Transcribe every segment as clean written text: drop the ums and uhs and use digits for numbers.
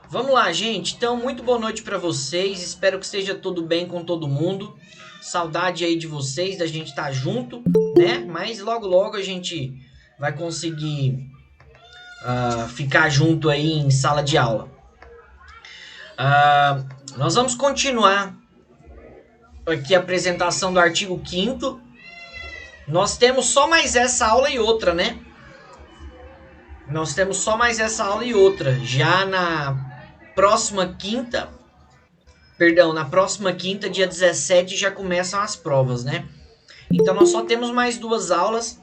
Vamos lá, gente. Então, muito boa noite para vocês. Espero que esteja tudo bem com todo mundo. Saudade aí de vocês, da gente estar junto, né? Mas logo logo a gente vai conseguir ficar junto aí em sala de aula. Nós vamos continuar aqui a apresentação do artigo 5º. Nós temos só mais essa aula e outra, né? Nós temos só mais essa aula e outra. Já na próxima quinta, dia 17, já começam as provas, né? Então nós só temos mais duas aulas.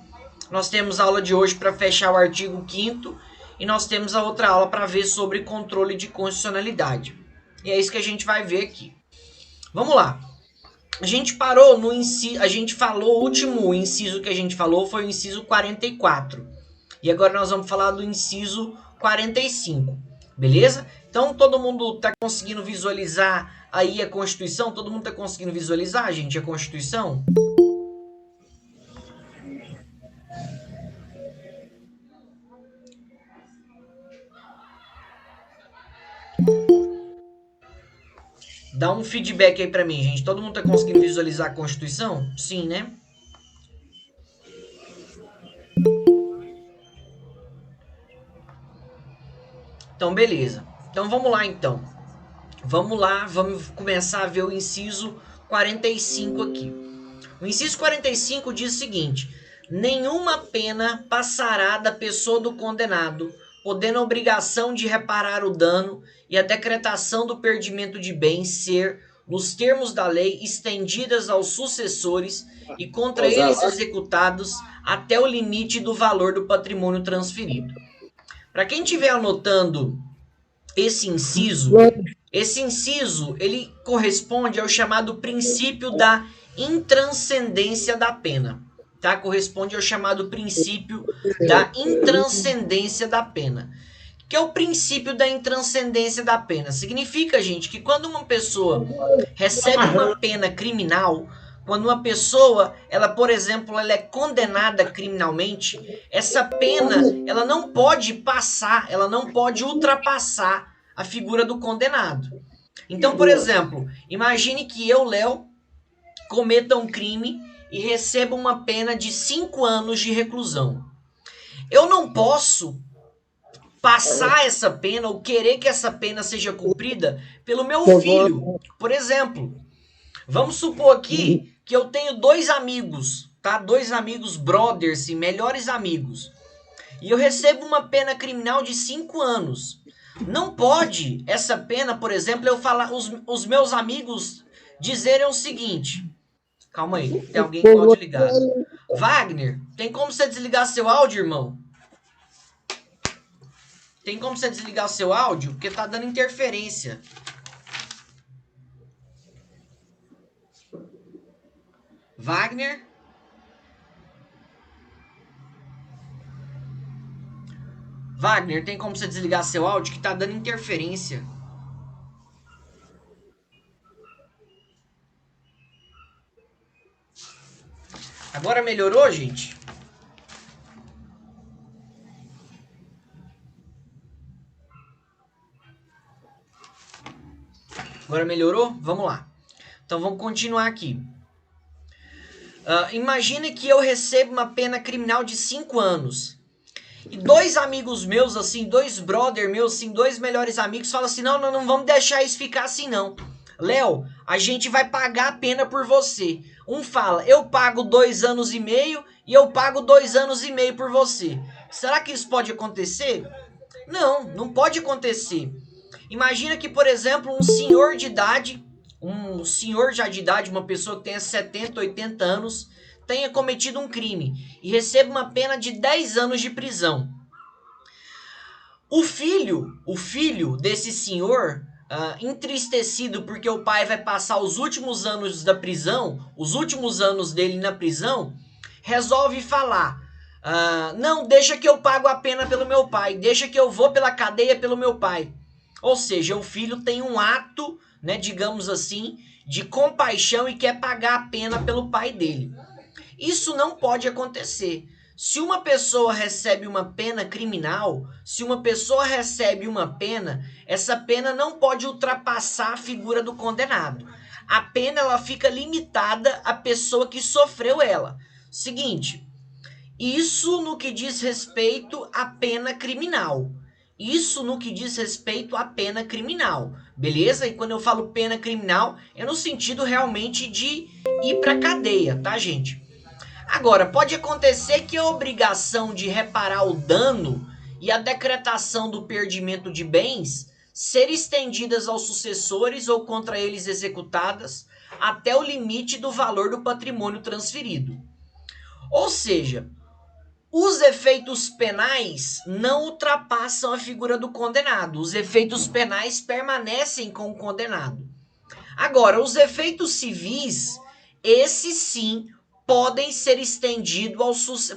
Nós temos a aula de hoje para fechar o artigo 5º e nós temos a outra aula para ver sobre controle de constitucionalidade. E é isso que a gente vai ver aqui. Vamos lá. A gente parou no inciso, a gente falou, o último inciso que a gente falou foi o inciso 44. E agora nós vamos falar do inciso 45, beleza? Então todo mundo está conseguindo visualizar aí a Constituição? Todo mundo está conseguindo visualizar, gente, a Constituição? Dá um feedback aí pra mim, gente. Todo mundo tá conseguindo visualizar a Constituição? Sim, né? Então, beleza. Então, vamos lá, então. Vamos lá, vamos começar a ver o inciso 45 aqui. O inciso 45 diz o seguinte: nenhuma pena passará da pessoa do condenado, podendo a obrigação de reparar o dano e a decretação do perdimento de bens ser, nos termos da lei, estendidas aos sucessores e contra eles executados até o limite do valor do patrimônio transferido. Para quem estiver anotando esse inciso ele corresponde ao chamado princípio da intranscendência da pena. Tá? Corresponde ao chamado princípio da intranscendência da pena. O que é o princípio da intranscendência da pena? Significa, gente, que quando uma pessoa recebe uma pena criminal, quando uma pessoa, ela, por exemplo, ela é condenada criminalmente, essa pena, ela não pode passar, ela não pode ultrapassar a figura do condenado. Então, por exemplo, imagine que eu, Léo, cometa um crime e receba uma pena de 5 anos de reclusão. Eu não posso passar essa pena ou querer que essa pena seja cumprida pelo meu filho. Por exemplo, vamos supor aqui que eu tenho 2 amigos, tá? 2 amigos brothers e melhores amigos. E eu recebo uma pena criminal de 5 anos. Não pode essa pena, por exemplo, eu falar, os meus amigos dizerem o seguinte. Calma aí, tem alguém com o áudio ligado. Wagner, tem como você desligar seu áudio, irmão? Tem como você desligar o seu áudio? Porque tá dando interferência. Wagner? Wagner, tem como você desligar seu áudio que tá dando interferência? Agora melhorou, gente? Agora melhorou? Vamos lá. Então vamos continuar aqui. Imagine que eu recebo uma pena criminal de 5 anos. E 2 amigos meus, assim, 2 brother meus, assim, 2 melhores amigos, falam assim, não vamos deixar isso ficar assim, não. Léo, a gente vai pagar a pena por você. Um fala, eu pago 2 anos e meio e eu pago 2 anos e meio por você. Será que isso pode acontecer? Não pode acontecer. Imagina que, por exemplo, um senhor já de idade, uma pessoa que tenha 70, 80 anos, tenha cometido um crime e receba uma pena de 10 anos de prisão. O filho desse senhor, entristecido porque o pai vai passar os últimos anos da prisão, os últimos anos dele na prisão, resolve falar, não, deixa que eu pago a pena pelo meu pai, deixa que eu vou pela cadeia pelo meu pai. Ou seja, o filho tem um ato, né, digamos assim, de compaixão e quer pagar a pena pelo pai dele. Isso não pode acontecer. Se uma pessoa recebe uma pena criminal, se uma pessoa recebe uma pena, essa pena não pode ultrapassar a figura do condenado. A pena ela fica limitada à pessoa que sofreu ela. Seguinte, isso no que diz respeito à pena criminal. Isso no que diz respeito à pena criminal, beleza? E quando eu falo pena criminal, é no sentido realmente de ir pra cadeia, tá, gente? Agora, pode acontecer que a obrigação de reparar o dano e a decretação do perdimento de bens ser estendidas aos sucessores ou contra eles executadas até o limite do valor do patrimônio transferido. Ou seja, os efeitos penais não ultrapassam a figura do condenado. Os efeitos penais permanecem com o condenado. Agora, os efeitos civis, esses sim podem ser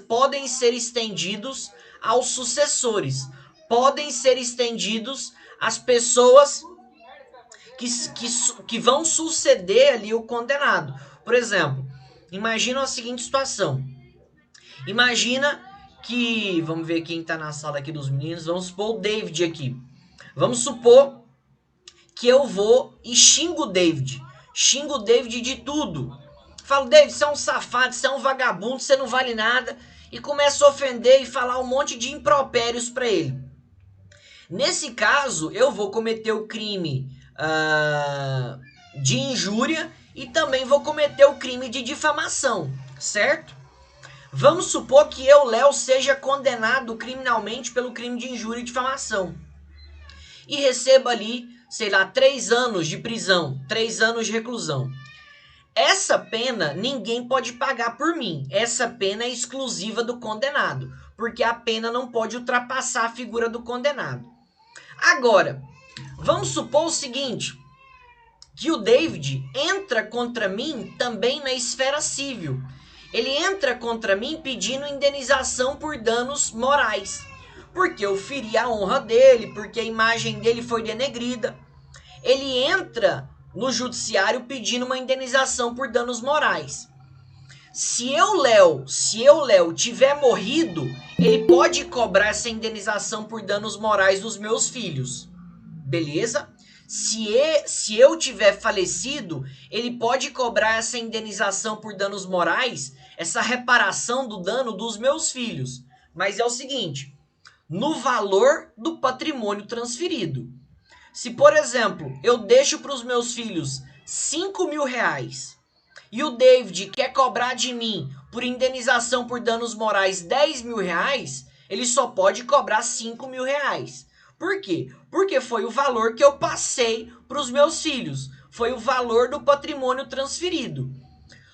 podem ser estendidos aos sucessores, podem ser estendidos às pessoas que vão suceder ali o condenado. Por exemplo, imagina a seguinte situação. Imagina que, vamos ver quem está na sala aqui dos meninos, vamos supor o David aqui. Vamos supor que eu vou e xingo o David. Xingo o David de tudo. Falo, David, você é um safado, você é um vagabundo, você não vale nada. E começo a ofender e falar um monte de impropérios para ele. Nesse caso, eu vou cometer o crime de injúria e também vou cometer o crime de difamação, certo? Vamos supor que eu, Léo, seja condenado criminalmente pelo crime de injúria e difamação. E receba ali, sei lá, 3 anos de prisão, 3 anos de reclusão. Essa pena ninguém pode pagar por mim. Essa pena é exclusiva do condenado, porque a pena não pode ultrapassar a figura do condenado. Agora, vamos supor o seguinte, que o David entra contra mim também na esfera civil. Ele entra contra mim pedindo indenização por danos morais, porque eu feri a honra dele, porque a imagem dele foi denegrida. Ele entra no judiciário pedindo uma indenização por danos morais. Se eu, Léo, tiver morrido, ele pode cobrar essa indenização por danos morais dos meus filhos. Beleza? Se eu tiver falecido, ele pode cobrar essa indenização por danos morais, essa reparação do dano dos meus filhos. Mas é o seguinte, no valor do patrimônio transferido. Se, por exemplo, eu deixo para os meus filhos 5 mil reais e o David quer cobrar de mim por indenização por danos morais 10 mil reais, ele só pode cobrar 5 mil reais. Por quê? Porque foi o valor que eu passei para os meus filhos. Foi o valor do patrimônio transferido.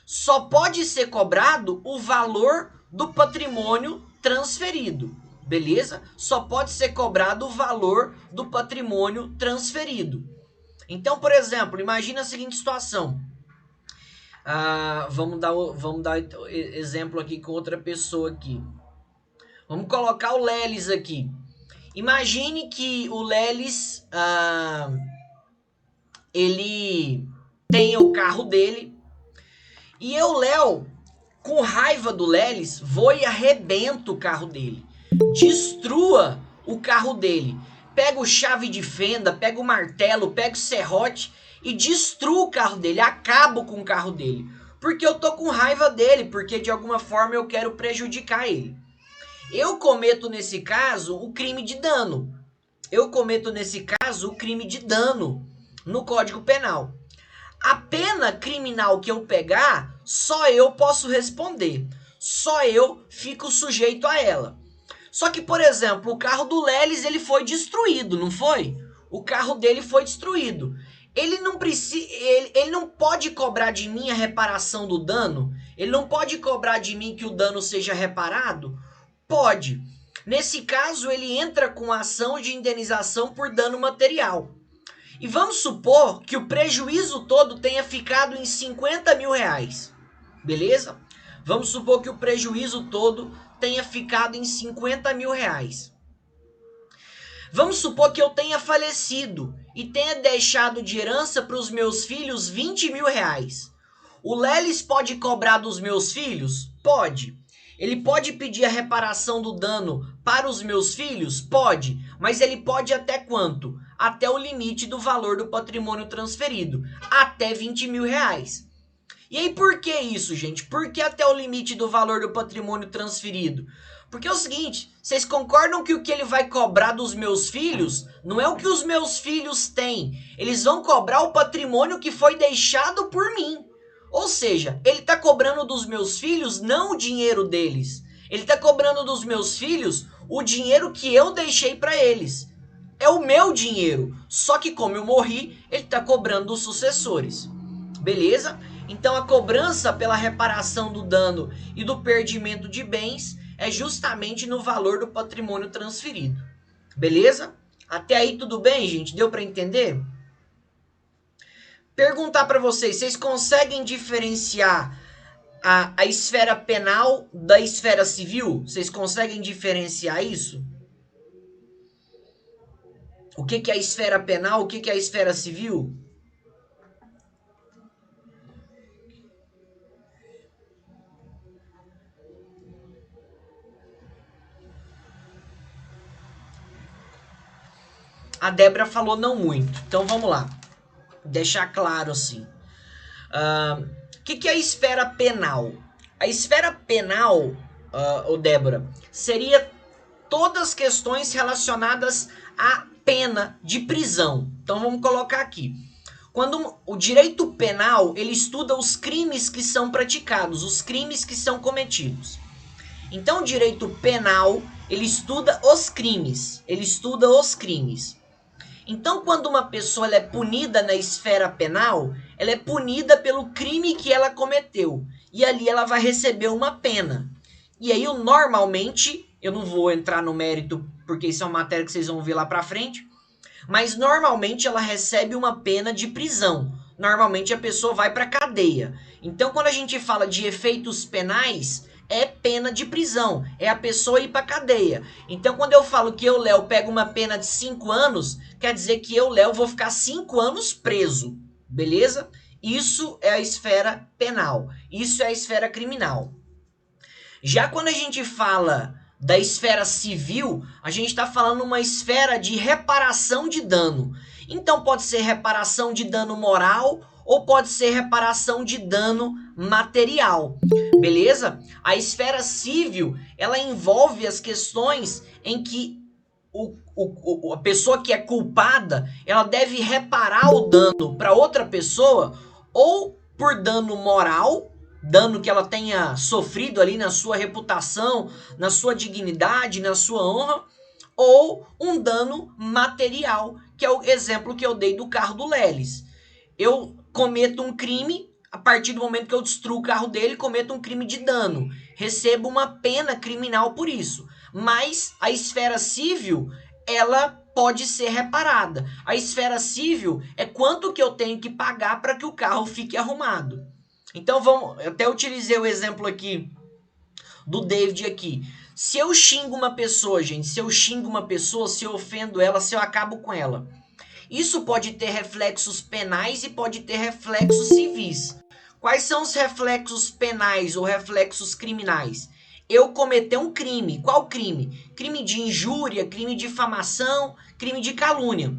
Só pode ser cobrado o valor do patrimônio transferido. Beleza? Só pode ser cobrado o valor do patrimônio transferido. Então, por exemplo, imagina a seguinte situação. Vamos dar exemplo aqui com outra pessoa aqui. Vamos colocar o Lelis aqui. Imagine que o Lelis, ele tem o carro dele. E eu, Léo, com raiva do Lelis, vou e arrebento o carro dele. Destrua o carro dele. Pego chave de fenda, pego o martelo, pego o serrote e destruo o carro dele. Acabo com o carro dele. Porque eu tô com raiva dele, porque de alguma forma eu quero prejudicar ele. Eu cometo nesse caso o crime de dano. Eu cometo nesse caso o crime de dano no Código Penal. A pena criminal que eu pegar, só eu posso responder. Só eu fico sujeito a ela. Só que, por exemplo, o carro do Lelis, ele foi destruído, não foi? O carro dele foi destruído. Ele não pode cobrar de mim a reparação do dano? Ele não pode cobrar de mim que o dano seja reparado? Pode. Nesse caso, ele entra com a ação de indenização por dano material. E vamos supor que o prejuízo todo tenha ficado em 50 mil reais. Beleza? Vamos supor que o prejuízo todo tenha ficado em 50 mil reais. Vamos supor que eu tenha falecido e tenha deixado de herança para os meus filhos 20 mil reais. O Lelis pode cobrar dos meus filhos? Pode. Ele pode pedir a reparação do dano para os meus filhos? Pode, mas ele pode até quanto? Até o limite do valor do patrimônio transferido, até 20 mil reais. E aí por que isso, gente? Por que até o limite do valor do patrimônio transferido? Porque é o seguinte, vocês concordam que o que ele vai cobrar dos meus filhos não é o que os meus filhos têm. Eles vão cobrar o patrimônio que foi deixado por mim. Ou seja, ele está cobrando dos meus filhos não o dinheiro deles. Ele está cobrando dos meus filhos o dinheiro que eu deixei para eles. É o meu dinheiro. Só que como eu morri, ele está cobrando dos sucessores. Beleza? Então a cobrança pela reparação do dano e do perdimento de bens é justamente no valor do patrimônio transferido. Beleza? Até aí tudo bem, gente? Deu para entender? Perguntar para vocês, vocês conseguem diferenciar a esfera penal da esfera civil? Vocês conseguem diferenciar isso? O que é a esfera penal? O que é a esfera civil? A Débora falou não muito. Então vamos lá. Deixar claro assim. O que é a esfera penal? A esfera penal, Débora, seria todas as questões relacionadas à pena de prisão. Então vamos colocar aqui. Quando o direito penal, ele estuda os crimes que são praticados, os crimes que são cometidos. Então o direito penal, ele estuda os crimes. Então, quando uma pessoa ela é punida na esfera penal, ela é punida pelo crime que ela cometeu. E ali ela vai receber uma pena. E aí, normalmente, eu não vou entrar no mérito, porque isso é uma matéria que vocês vão ver lá pra frente, mas normalmente ela recebe uma pena de prisão. Normalmente a pessoa vai pra cadeia. Então, quando a gente fala de efeitos penais, é pena de prisão, é a pessoa ir pra cadeia. Então, quando eu falo que eu, Léo, pego uma pena de 5 anos, quer dizer que eu, Léo, vou ficar 5 anos preso, beleza? Isso é a esfera penal, isso é a esfera criminal. Já quando a gente fala da esfera civil, a gente está falando uma esfera de reparação de dano. Então, pode ser reparação de dano moral ou pode ser reparação de dano material, beleza? A esfera civil, ela envolve as questões em que a pessoa que é culpada, ela deve reparar o dano para outra pessoa, ou por dano moral, dano que ela tenha sofrido ali na sua reputação, na sua dignidade, na sua honra, ou um dano material, que é o exemplo que eu dei do carro do Lelis. Eu cometo um crime, a partir do momento que eu destruo o carro dele, cometo um crime de dano. Recebo uma pena criminal por isso. Mas a esfera civil, ela pode ser reparada. A esfera civil é quanto que eu tenho que pagar para que o carro fique arrumado. Então vamos, eu até utilizei o exemplo aqui do David aqui. Se eu xingo uma pessoa, gente, se eu ofendo ela, se eu acabo com ela, isso pode ter reflexos penais e pode ter reflexos civis. Quais são os reflexos penais ou reflexos criminais? Eu cometer um crime. Qual crime? Crime de injúria, crime de difamação, crime de calúnia.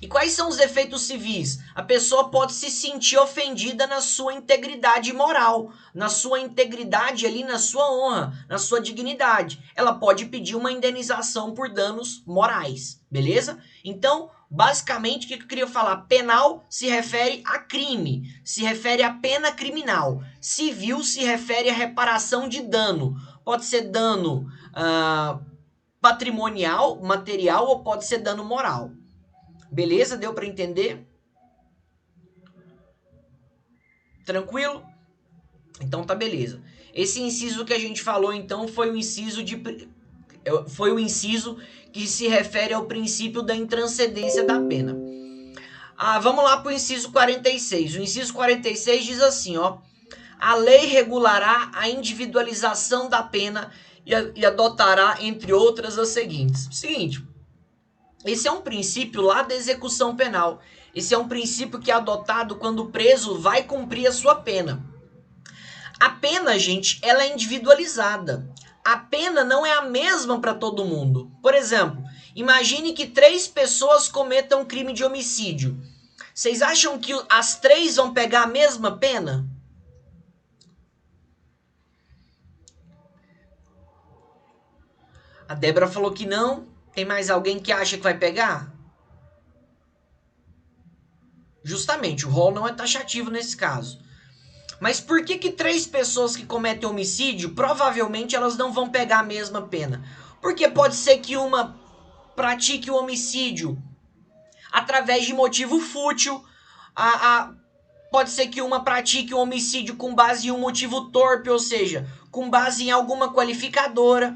E quais são os efeitos civis? A pessoa pode se sentir ofendida na sua integridade moral, na sua integridade ali, na sua honra, na sua dignidade. Ela pode pedir uma indenização por danos morais, beleza? Então, basicamente, o que eu queria falar? Penal se refere a crime, se refere a pena criminal. Civil se refere a reparação de dano. Pode ser dano patrimonial, material, ou pode ser dano moral. Beleza? Deu para entender? Tranquilo? Então tá beleza. Esse inciso que a gente falou então foi o inciso que se refere ao princípio da intranscendência da pena. Vamos lá para o inciso 46. O inciso 46 diz assim, ó: a lei regulará a individualização da pena e adotará, entre outras, as seguintes. Seguinte, esse é um princípio lá da execução penal. Esse é um princípio que é adotado quando o preso vai cumprir a sua pena. A pena, gente, ela é individualizada. A pena não é a mesma para todo mundo. Por exemplo, imagine que 3 pessoas cometam um crime de homicídio. Vocês acham que as 3 vão pegar a mesma pena? A Débora falou que não. Tem mais alguém que acha que vai pegar? Justamente, o rol não é taxativo nesse caso. Mas por que 3 pessoas que cometem homicídio, provavelmente elas não vão pegar a mesma pena? Porque pode ser que uma pratique o homicídio através de motivo fútil, pode ser que uma pratique o homicídio com base em um motivo torpe, ou seja, com base em alguma qualificadora.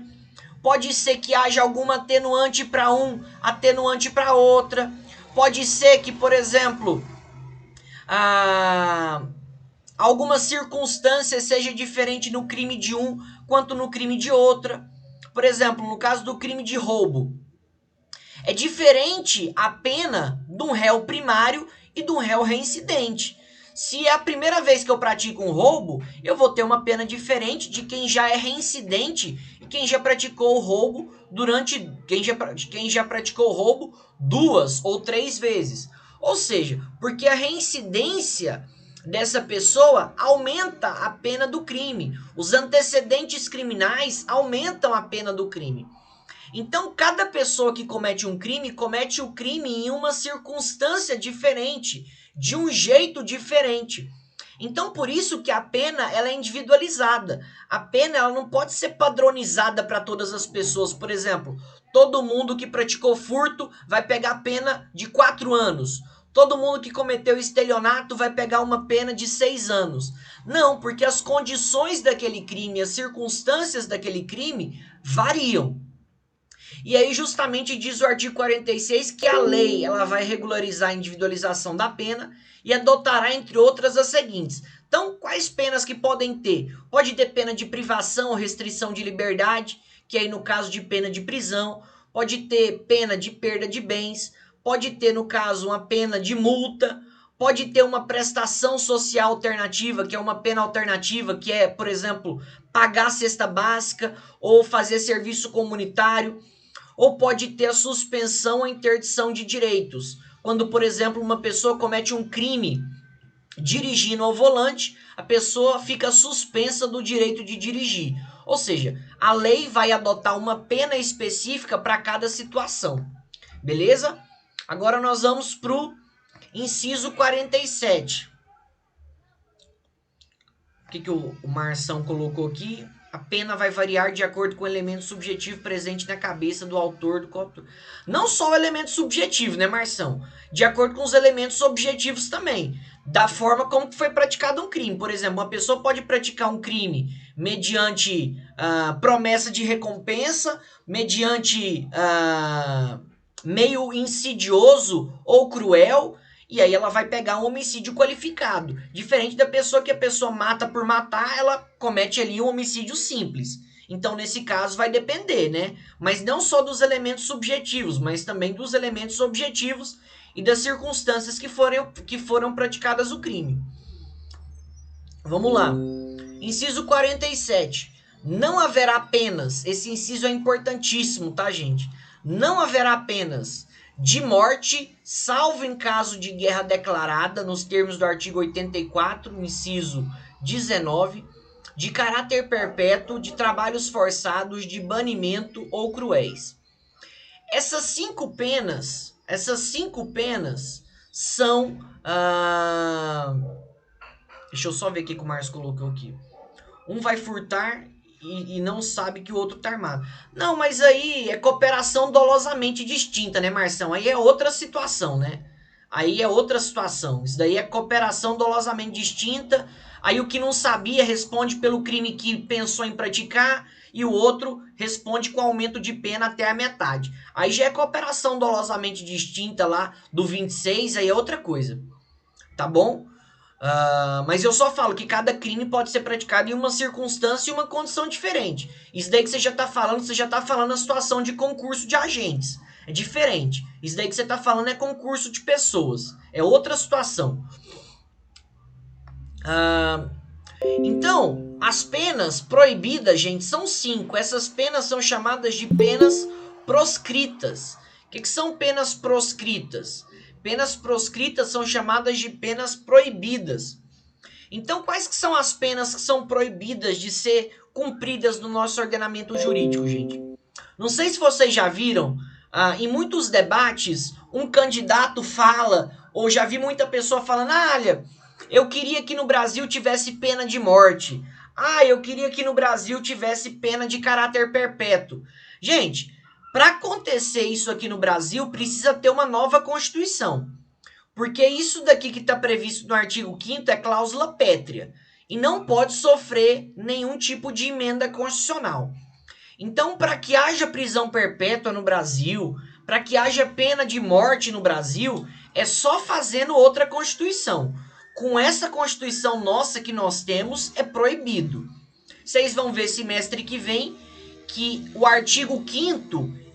Pode ser que haja alguma atenuante para um, atenuante para outra. Pode ser que, por exemplo, alguma circunstância seja diferente no crime de um quanto no crime de outra. Por exemplo, no caso do crime de roubo, é diferente a pena de um réu primário e de um réu reincidente. Se é a primeira vez que eu pratico um roubo, eu vou ter uma pena diferente de quem já é reincidente e quem já praticou o roubo quem já praticou o roubo 2 ou 3 vezes. Ou seja, porque a reincidência dessa pessoa aumenta a pena do crime. Os antecedentes criminais aumentam a pena do crime. Então, cada pessoa que comete o crime em uma circunstância diferente, de um jeito diferente. Então, por isso que a pena ela é individualizada. A pena ela não pode ser padronizada para todas as pessoas. Por exemplo, todo mundo que praticou furto vai pegar pena de 4 anos. Todo mundo que cometeu estelionato vai pegar uma pena de 6 anos. Não, porque as condições daquele crime, as circunstâncias daquele crime variam. E aí justamente diz o artigo 46 que a lei ela vai regularizar a individualização da pena e adotará, entre outras, as seguintes. Então, quais penas que podem ter? Pode ter pena de privação ou restrição de liberdade, que aí no caso de pena de prisão. Pode ter pena de perda de bens. Pode ter, no caso, uma pena de multa. Pode ter uma prestação social alternativa, que é uma pena alternativa, que é, por exemplo, pagar a cesta básica ou fazer serviço comunitário. Ou pode ter a suspensão ou interdição de direitos. Quando, por exemplo, uma pessoa comete um crime dirigindo ao volante, a pessoa fica suspensa do direito de dirigir. Ou seja, a lei vai adotar uma pena específica para cada situação. Beleza? Agora nós vamos para o inciso 47. O que o Marção colocou aqui? A pena vai variar de acordo com o elemento subjetivo presente na cabeça do autor do coautor. Não só o elemento subjetivo, né, Marção? De acordo com os elementos objetivos também. Da forma como foi praticado um crime. Por exemplo, uma pessoa pode praticar um crime mediante promessa de recompensa, mediante meio insidioso ou cruel, e aí ela vai pegar um homicídio qualificado. Diferente da pessoa que a pessoa mata por matar, ela comete ali um homicídio simples. Então, nesse caso, vai depender, né? Mas não só dos elementos subjetivos, mas também dos elementos objetivos e das circunstâncias que foram praticadas o crime. Vamos lá. Inciso 47. Não haverá penas. Esse inciso é importantíssimo, tá, gente? Não haverá penas de morte, salvo em caso de guerra declarada, nos termos do artigo 84, inciso 19, de caráter perpétuo, de trabalhos forçados, de banimento ou cruéis. Essas cinco penas são... deixa eu só ver o que o Márcio colocou aqui. Um vai furtar e não sabe que o outro tá armado. Não, mas aí é cooperação dolosamente distinta, né, Marção? Aí é outra situação, né? Aí é outra situação. Isso daí é cooperação dolosamente distinta. Aí o que não sabia responde pelo crime que pensou em praticar e o outro responde com aumento de pena até a metade. Aí já é cooperação dolosamente distinta lá do 26, aí é outra coisa. Tá bom? Mas eu só falo que cada crime pode ser praticado em uma circunstância e uma condição diferente. Isso daí que você já tá falando a situação de concurso de agentes. É diferente. Isso daí que você tá falando é concurso de pessoas. É outra situação. Então, as penas proibidas, gente, são 5. Essas penas são chamadas de penas proscritas. O que são penas proscritas? Penas proscritas são chamadas de penas proibidas. Então, quais que são as penas que são proibidas de ser cumpridas no nosso ordenamento jurídico, gente? Não sei se vocês já viram, em muitos debates, um candidato fala, ou já vi muita pessoa falando, olha, eu queria que no Brasil tivesse pena de morte. Eu queria que no Brasil tivesse pena de caráter perpétuo. Gente, para acontecer isso aqui no Brasil, precisa ter uma nova Constituição. Porque isso daqui que está previsto no artigo 5º é cláusula pétrea. E não pode sofrer nenhum tipo de emenda constitucional. Então, para que haja prisão perpétua no Brasil, para que haja pena de morte no Brasil, é só fazendo outra Constituição. Com essa Constituição nossa que nós temos, é proibido. Vocês vão ver semestre que vem que o artigo 5º,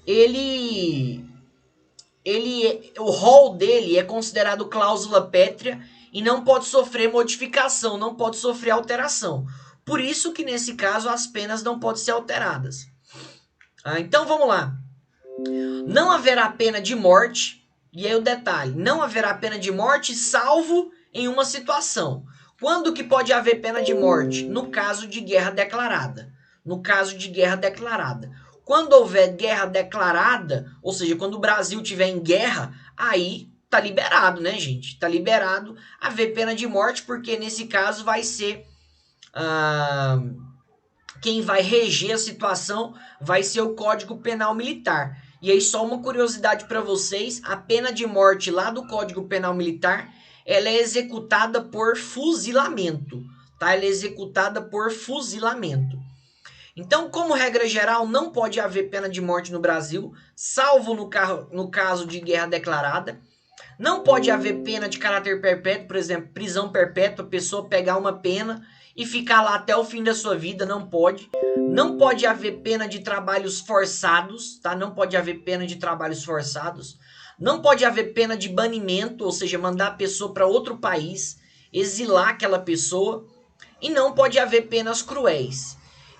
o rol dele é considerado cláusula pétrea e não pode sofrer modificação, não pode sofrer alteração. Por isso que nesse caso as penas não podem ser alteradas. Então vamos lá. Não haverá pena de morte, e aí o detalhe, não haverá pena de morte salvo em uma situação. Quando que pode haver pena de morte? No caso de guerra declarada. No caso de guerra declarada. Quando houver guerra declarada, ou seja, quando o Brasil estiver em guerra, aí tá liberado, né, gente? Tá liberado haver pena de morte, porque nesse caso vai ser... quem vai reger a situação vai ser o Código Penal Militar. E aí só uma curiosidade para vocês, a pena de morte lá do Código Penal Militar, ela é executada por fuzilamento, tá? Ela é executada por fuzilamento. Então, como regra geral, não pode haver pena de morte no Brasil, salvo no caso de guerra declarada. Não pode haver pena de caráter perpétuo, por exemplo, prisão perpétua, a pessoa pegar uma pena e ficar lá até o fim da sua vida, não pode. Não pode haver pena de trabalhos forçados, tá? Não pode haver pena de trabalhos forçados. Não pode haver pena de banimento, ou seja, mandar a pessoa para outro país, exilar aquela pessoa. E não pode haver penas cruéis.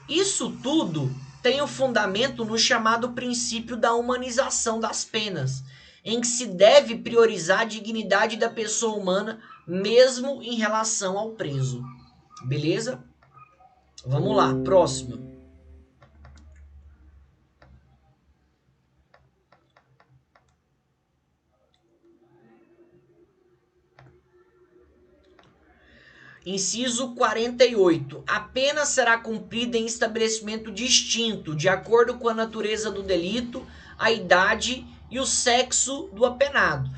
Isso tudo tem o fundamento no chamado princípio da humanização das penas, em que se deve priorizar a dignidade da pessoa humana, mesmo em relação ao preso. Beleza? Vamos lá, próximo. Inciso 48. A pena será cumprida em estabelecimento distinto, de acordo com a natureza do delito, a idade e o sexo do apenado.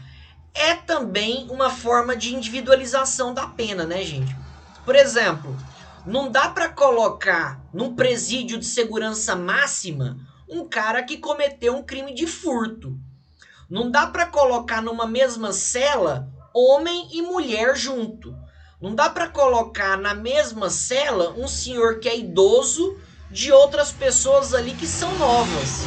É também uma forma de individualização da pena, né, gente? Por exemplo, não dá para colocar num presídio de segurança máxima um cara que cometeu um crime de furto. Não dá para colocar numa mesma cela homem e mulher junto. Não dá para colocar na mesma cela um senhor que é idoso de outras pessoas ali que são novas.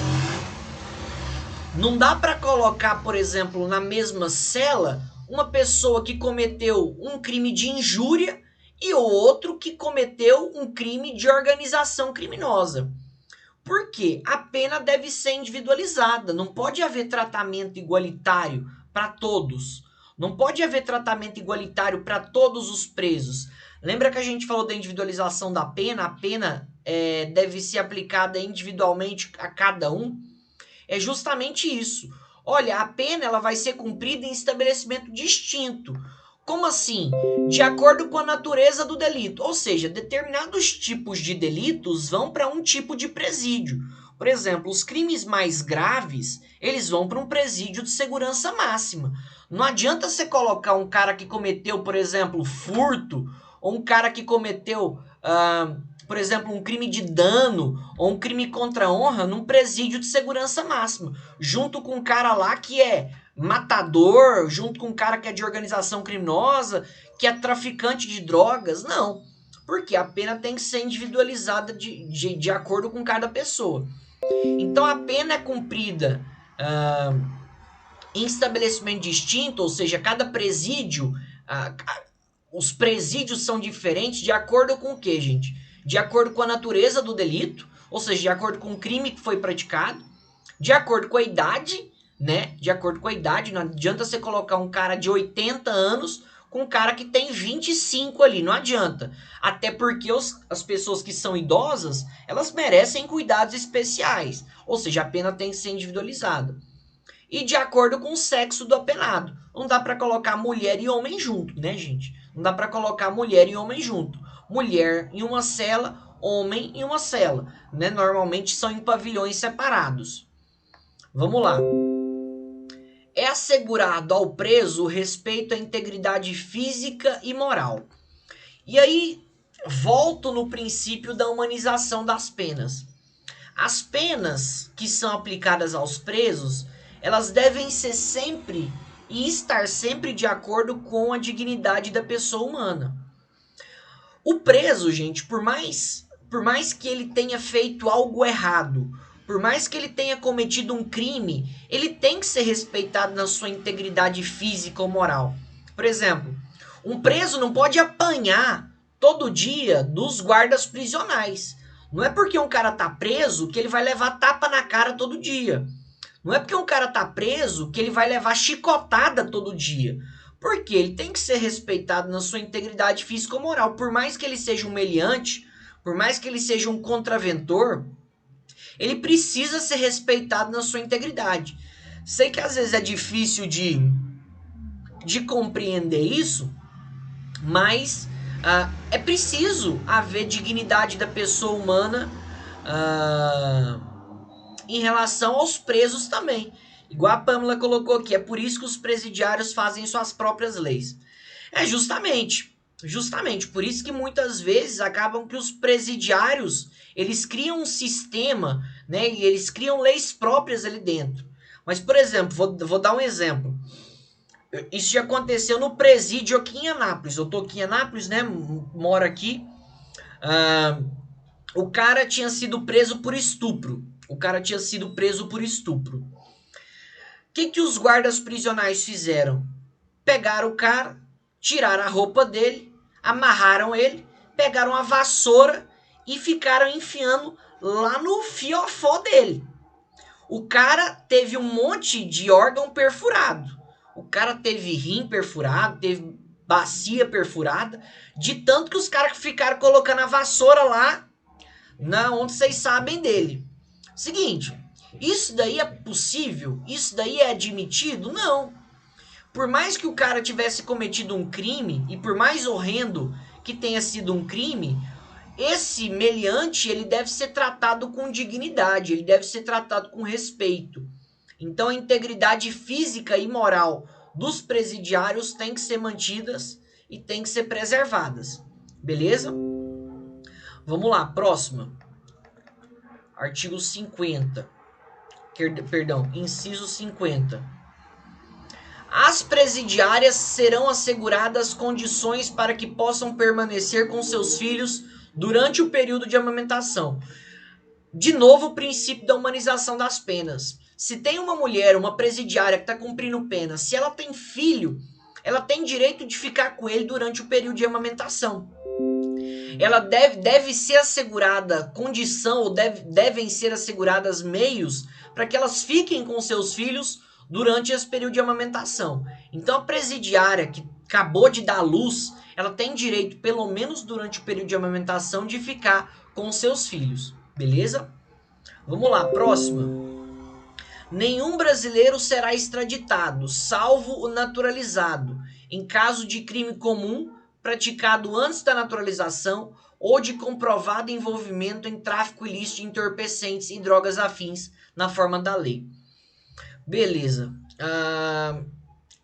Não dá para colocar, por exemplo, na mesma cela uma pessoa que cometeu um crime de injúria e o outro que cometeu um crime de organização criminosa. Por quê? A pena deve ser individualizada, não pode haver tratamento igualitário para todos. Não pode haver tratamento igualitário para todos os presos. Lembra que a gente falou da individualização da pena? A pena deve ser aplicada individualmente a cada um. É justamente isso. Olha, a pena ela vai ser cumprida em estabelecimento distinto. Como assim? De acordo com a natureza do delito. Ou seja, determinados tipos de delitos vão para um tipo de presídio. Por exemplo, os crimes mais graves, eles vão para um presídio de segurança máxima. Não adianta você colocar um cara que cometeu, por exemplo, furto, ou um cara que cometeu, por exemplo, um crime de dano, ou um crime contra a honra, num presídio de segurança máxima, junto com um cara lá que é matador, junto com um cara que é de organização criminosa, que é traficante de drogas. Não, porque a pena tem que ser individualizada de acordo com cada pessoa. Então a pena é cumprida em estabelecimento distinto, ou seja, cada presídio, os presídios são diferentes de acordo com o quê, gente? De acordo com a natureza do delito, ou seja, de acordo com o crime que foi praticado, de acordo com a idade, né? De acordo com a idade, não adianta você colocar um cara de 80 anos com um cara que tem 25 ali, não adianta. Até porque as pessoas que são idosas, elas merecem cuidados especiais, ou seja, a pena tem que ser individualizada. E de acordo com o sexo do apenado. Não dá para colocar mulher e homem junto, né, gente? Não dá para colocar mulher e homem junto. Mulher em uma cela, homem em uma cela, né? Normalmente são em pavilhões separados. Vamos lá. É assegurado ao preso o respeito à integridade física e moral. E aí, volto no princípio da humanização das penas. As penas que são aplicadas aos presos, elas devem ser sempre e estar sempre de acordo com a dignidade da pessoa humana. O preso, gente, por mais que ele tenha feito algo errado, por mais que ele tenha cometido um crime, ele tem que ser respeitado na sua integridade física ou moral. Por exemplo, um preso não pode apanhar todo dia dos guardas prisionais. Não é porque um cara tá preso que ele vai levar tapa na cara todo dia. Não é porque um cara tá preso que ele vai levar chicotada todo dia. Porque ele tem que ser respeitado na sua integridade física ou moral. Por mais que ele seja um meliante, por mais que ele seja um contraventor, ele precisa ser respeitado na sua integridade. Sei que às vezes é difícil de compreender isso, mas é preciso haver dignidade da pessoa humana em relação aos presos também. Igual a Pamela colocou aqui, é por isso que os presidiários fazem suas próprias leis. É justamente por isso que muitas vezes acabam que os presidiários, eles criam um sistema, né, e eles criam leis próprias ali dentro. Mas, por exemplo, vou dar um exemplo. Isso já aconteceu no presídio aqui em Anápolis. Eu tô aqui em Anápolis, né, moro aqui. O cara tinha sido preso por estupro. O que os guardas prisionais fizeram? Pegaram o cara, tiraram a roupa dele, amarraram ele, pegaram a vassoura e ficaram enfiando lá no fiofó dele. O cara teve um monte de órgão perfurado. O cara teve rim perfurado, teve bacia perfurada, de tanto que os caras ficaram colocando a vassoura lá na onde vocês sabem dele. Seguinte, isso daí é possível? Isso daí é admitido? Não. Por mais que o cara tivesse cometido um crime, e por mais horrendo que tenha sido um crime, esse meliante ele deve ser tratado com dignidade, ele deve ser tratado com respeito. Então a integridade física e moral dos presidiários tem que ser mantidas e tem que ser preservadas. Beleza? Vamos lá, próxima. Artigo 50. Perdão, inciso 50. As presidiárias serão asseguradas condições para que possam permanecer com seus filhos durante o período de amamentação. De novo, o princípio da humanização das penas. Se tem uma mulher, uma presidiária que está cumprindo pena, se ela tem filho, ela tem direito de ficar com ele durante o período de amamentação. Ela deve ser assegurada condição, ou devem ser asseguradas meios para que elas fiquem com seus filhos durante esse período de amamentação. Então a presidiária que acabou de dar luz, ela tem direito, pelo menos durante o período de amamentação, de ficar com seus filhos. Beleza? Vamos lá, próxima. Nenhum brasileiro será extraditado, salvo o naturalizado, em caso de crime comum praticado antes da naturalização ou de comprovado envolvimento em tráfico ilícito de entorpecentes e drogas afins na forma da lei. Beleza.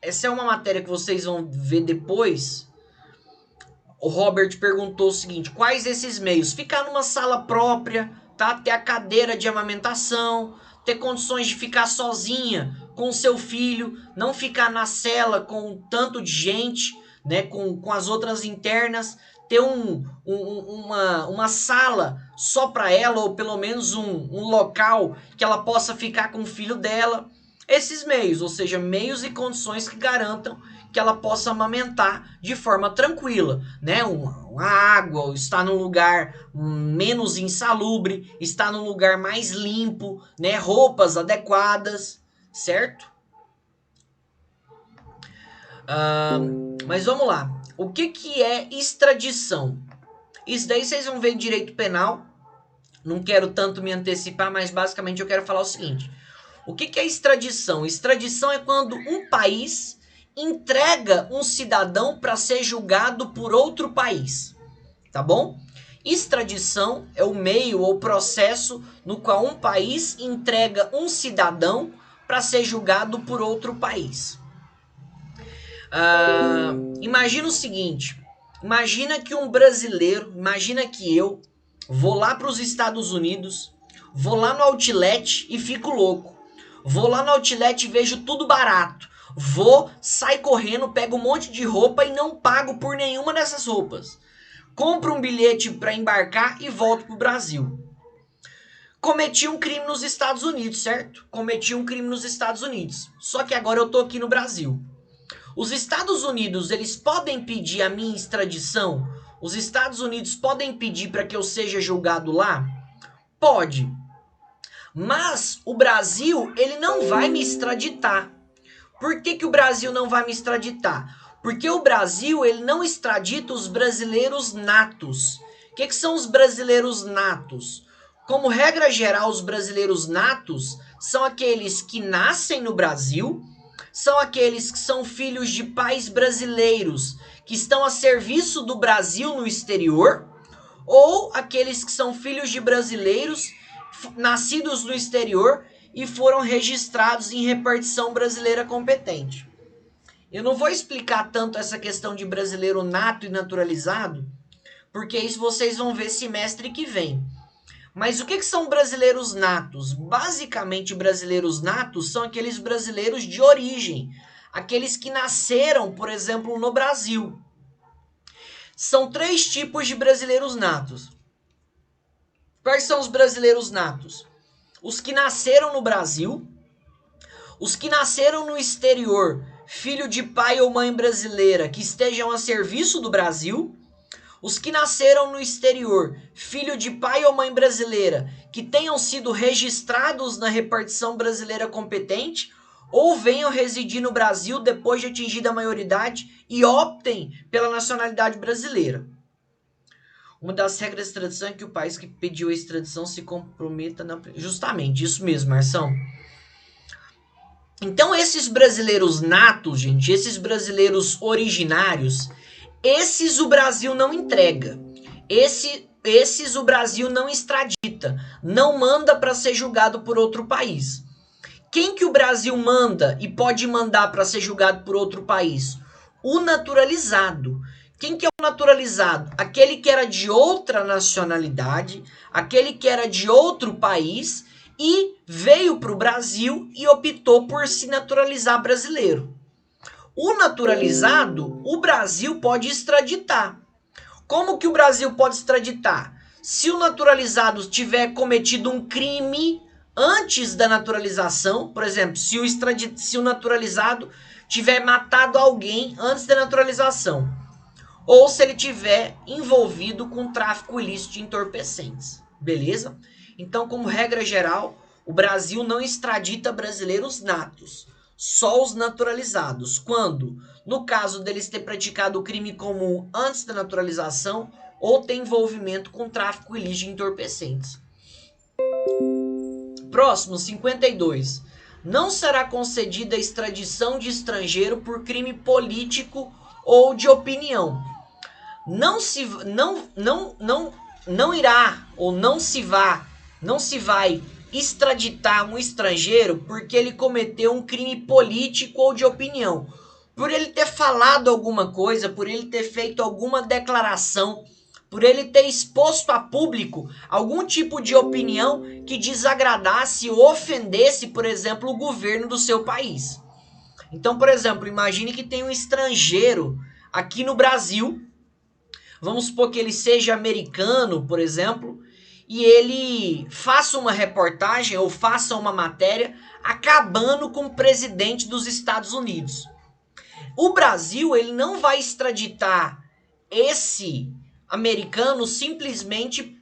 Essa é uma matéria que vocês vão ver depois. O Robert perguntou o seguinte: quais esses meios? Ficar numa sala própria, tá? Ter a cadeira de amamentação, ter condições de ficar sozinha com o seu filho, não ficar na cela com tanto de gente, né? Com as outras internas, ter uma sala só para ela, ou pelo menos um local que ela possa ficar com o filho dela. esses meios, ou seja, meios e condições que garantam que ela possa amamentar de forma tranquila, né? Uma água, estar num lugar menos insalubre, estar num lugar mais limpo, né? Roupas adequadas, certo? Mas vamos lá. O que é extradição? Isso daí vocês vão ver em direito penal. Não quero tanto me antecipar, mas basicamente eu quero falar o seguinte. O que é extradição? Extradição é quando um país entrega um cidadão para ser julgado por outro país, tá bom? Extradição é o meio ou processo no qual um país entrega um cidadão para ser julgado por outro país. Imagina o seguinte, imagina que um brasileiro, imagina que eu vou lá para os Estados Unidos, vou lá no outlet e fico louco. Vou lá no outlet e vejo tudo barato. Vou, saio correndo, pego um monte de roupa e não pago por nenhuma dessas roupas. Compro um bilhete para embarcar e volto pro Brasil. Cometi um crime nos Estados Unidos, certo? Cometi um crime nos Estados Unidos. Só que agora eu tô aqui no Brasil. Os Estados Unidos, eles podem pedir a minha extradição? Os Estados Unidos podem pedir para que eu seja julgado lá? Pode. Mas o Brasil, ele não vai me extraditar. Por que o Brasil não vai me extraditar? Porque o Brasil, ele não extradita os brasileiros natos. O que são os brasileiros natos? Como regra geral, os brasileiros natos são aqueles que nascem no Brasil, são aqueles que são filhos de pais brasileiros, que estão a serviço do Brasil no exterior, ou aqueles que são filhos de brasileiros nascidos no exterior e foram registrados em repartição brasileira competente. Eu não vou explicar tanto essa questão de brasileiro nato e naturalizado, porque isso vocês vão ver semestre que vem. Mas o que são brasileiros natos? Basicamente, brasileiros natos são aqueles brasileiros de origem, aqueles que nasceram, por exemplo, no Brasil. São 3 tipos de brasileiros natos. Quais são os brasileiros natos? Os que nasceram no Brasil, os que nasceram no exterior, filho de pai ou mãe brasileira que estejam a serviço do Brasil, os que nasceram no exterior, filho de pai ou mãe brasileira que tenham sido registrados na repartição brasileira competente ou venham residir no Brasil depois de atingida a maioridade e optem pela nacionalidade brasileira. Uma das regras de extradição é que o país que pediu a extradição se comprometa na... Justamente, isso mesmo, Marção. Então, esses brasileiros natos, gente, esses brasileiros originários, esses o Brasil não entrega. Esses o Brasil não extradita. Não manda para ser julgado por outro país. Quem que o Brasil manda e pode mandar para ser julgado por outro país? O naturalizado. Quem que é o naturalizado? Aquele que era de outra nacionalidade, aquele que era de outro país e veio para o Brasil e optou por se naturalizar brasileiro. O naturalizado, o Brasil pode extraditar. Como que o Brasil pode extraditar? Se o naturalizado tiver cometido um crime antes da naturalização, por exemplo, se o naturalizado tiver matado alguém antes da naturalização, ou se ele tiver envolvido com tráfico ilícito de entorpecentes, beleza? Então, como regra geral, o Brasil não extradita brasileiros natos, só os naturalizados, quando, no caso deles ter praticado o crime comum antes da naturalização, ou ter envolvimento com tráfico ilícito de entorpecentes. Próximo, 52. Não será concedida a extradição de estrangeiro por crime político ou de opinião. Não irá ou não se vai extraditar um estrangeiro porque ele cometeu um crime político ou de opinião. Por ele ter falado alguma coisa, por ele ter feito alguma declaração, por ele ter exposto a público algum tipo de opinião que desagradasse ou ofendesse, por exemplo, o governo do seu país. Então, por exemplo, imagine que tem um estrangeiro aqui no Brasil, vamos supor que ele seja americano, por exemplo, e ele faça uma reportagem ou faça uma matéria acabando com o presidente dos Estados Unidos. O Brasil, ele não vai extraditar esse americano simplesmente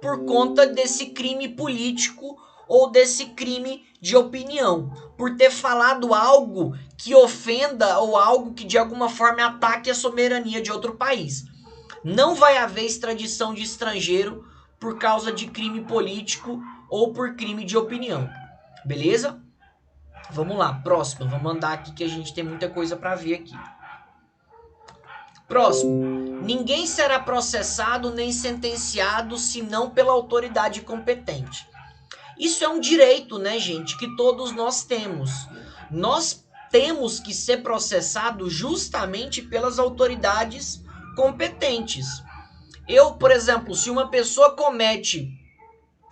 por conta desse crime político ou desse crime de opinião, por ter falado algo que ofenda ou algo que de alguma forma ataque a soberania de outro país. Não vai haver extradição de estrangeiro por causa de crime político ou por crime de opinião. Beleza? Vamos lá, próximo. Vamos andar aqui que a gente tem muita coisa para ver aqui. Próximo. Ninguém será processado nem sentenciado senão pela autoridade competente. Isso é um direito, né, gente, que todos nós temos. Nós temos que ser processados justamente pelas autoridades competentes. Eu, por exemplo, se uma pessoa comete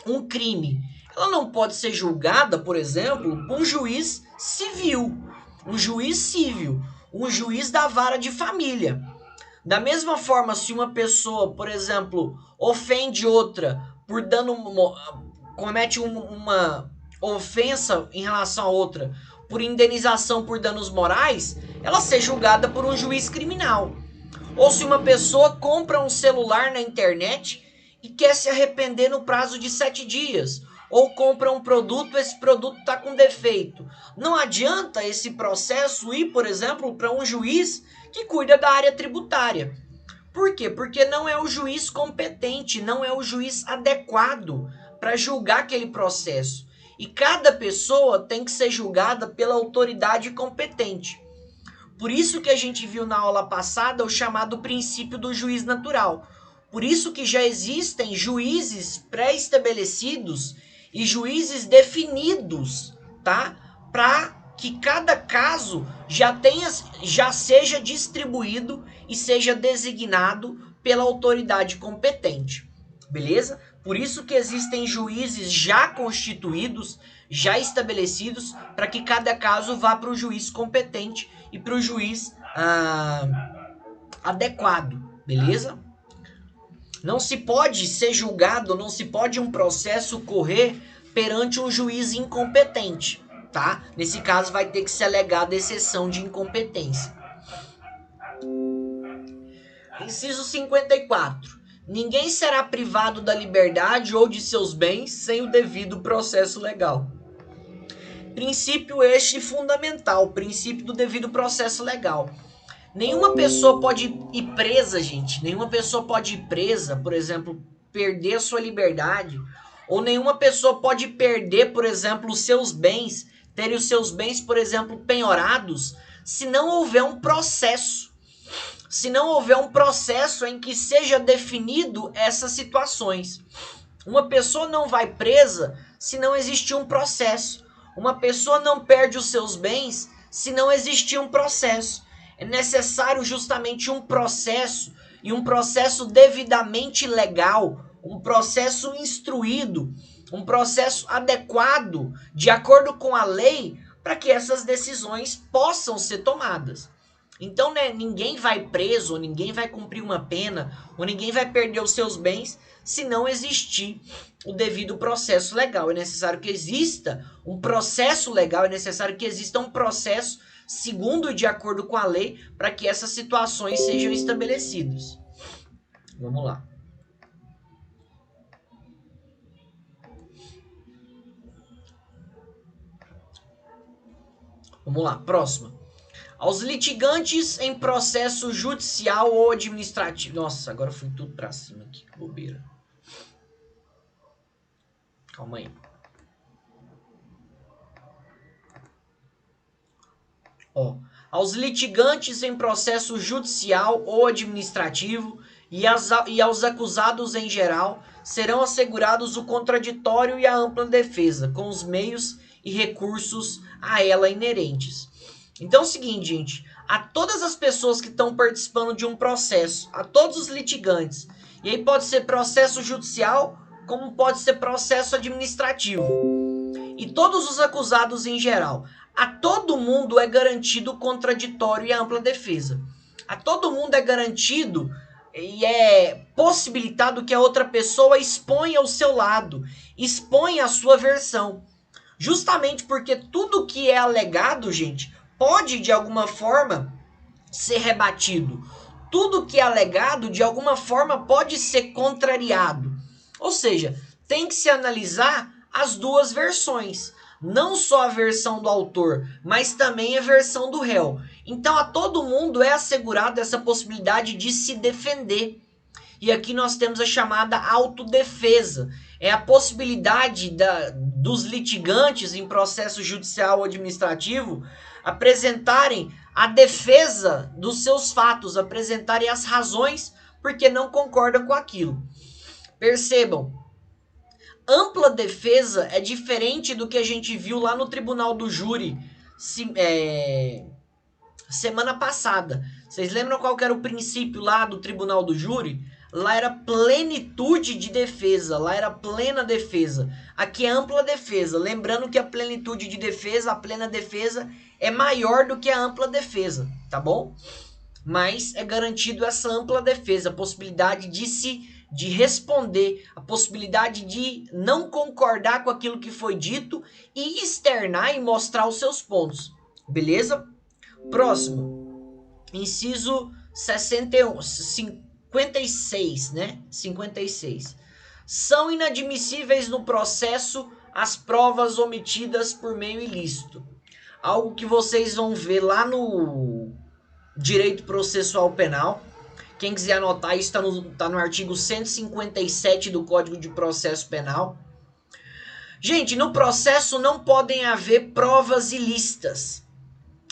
um crime, ela não pode ser julgada, por exemplo, por um juiz civil. Um juiz civil. Um juiz da vara de família. Da mesma forma, se uma pessoa, por exemplo, ofende outra por dano, comete uma ofensa em relação a outra por indenização por danos morais, ela ser julgada por um juiz criminal. Ou se uma pessoa compra um celular na internet e quer se arrepender no prazo de 7 dias, ou compra um produto, esse produto está com defeito. Não adianta esse processo ir, por exemplo, para um juiz que cuida da área tributária. Por quê? Porque não é o juiz competente, não é o juiz adequado para julgar aquele processo. E cada pessoa tem que ser julgada pela autoridade competente. Por isso que a gente viu na aula passada o chamado princípio do juiz natural. Por isso que já existem juízes pré-estabelecidos e juízes definidos, tá? Para que cada caso já seja distribuído e seja designado pela autoridade competente. Beleza? Por isso que existem juízes já constituídos, já estabelecidos, para que cada caso vá para o juiz competente e para o juiz adequado. Beleza? Não se pode ser julgado, não se pode um processo correr perante um juiz incompetente, tá? Nesse caso vai ter que ser alegada exceção de incompetência. Inciso 54. Ninguém será privado da liberdade ou de seus bens sem o devido processo legal. Princípio este fundamental, princípio do devido processo legal. Nenhuma pessoa pode ir presa, gente. Nenhuma pessoa pode ir presa, por exemplo, perder a sua liberdade. Ou nenhuma pessoa pode perder, por exemplo, os seus bens, ter os seus bens, por exemplo, penhorados, se não houver um processo. Se não houver um processo em que seja definido essas situações. Uma pessoa não vai presa se não existir um processo. Uma pessoa não perde os seus bens se não existir um processo. É necessário justamente um processo, e um processo devidamente legal, um processo instruído, um processo adequado, de acordo com a lei, para que essas decisões possam ser tomadas. Então, né, ninguém vai preso, ou ninguém vai cumprir uma pena, ou ninguém vai perder os seus bens se não existir o devido processo legal. É necessário que exista um processo legal, é necessário que exista um processo segundo e de acordo com a lei, para que essas situações sejam estabelecidas. Vamos lá. Vamos lá, próxima. Aos litigantes em processo judicial ou administrativo. Nossa, agora fui tudo pra cima aqui, que bobeira. Calma aí. Ó, aos litigantes em processo judicial ou administrativo e aos acusados em geral serão assegurados o contraditório e a ampla defesa, com os meios e recursos a ela inerentes. Então é o seguinte, gente, a todas as pessoas que estão participando de um processo, a todos os litigantes, e aí pode ser processo judicial, como pode ser processo administrativo, e todos os acusados em geral, a todo mundo é garantido o contraditório e a ampla defesa. A todo mundo é garantido e é possibilitado que a outra pessoa exponha o seu lado, exponha a sua versão. Justamente porque tudo que é alegado, gente, pode de alguma forma ser rebatido. Tudo que é alegado, de alguma forma, pode ser contrariado. Ou seja, tem que se analisar as duas versões. Não só a versão do autor, mas também a versão do réu. Então a todo mundo é assegurada essa possibilidade de se defender. E aqui nós temos a chamada autodefesa. É a possibilidade dos litigantes em processo judicial ou administrativo apresentarem a defesa dos seus fatos, apresentarem as razões porque não concordam com aquilo. Percebam, ampla defesa é diferente do que a gente viu lá no Tribunal do Júri semana passada. Vocês lembram qual que era o princípio lá do Tribunal do Júri? Lá era plenitude de defesa, lá era plena defesa. Aqui é ampla defesa. Lembrando que a plenitude de defesa, a plena defesa, é maior do que a ampla defesa, tá bom? Mas é garantido essa ampla defesa, a possibilidade de responder, a possibilidade de não concordar com aquilo que foi dito e externar e mostrar os seus pontos. Beleza? Próximo. Inciso 56, né? 56. São inadmissíveis no processo as provas omitidas por meio ilícito. Algo que vocês vão ver lá no Direito Processual Penal. Quem quiser anotar, isso tá no artigo 157 do Código de Processo Penal. Gente, no processo não podem haver provas ilícitas.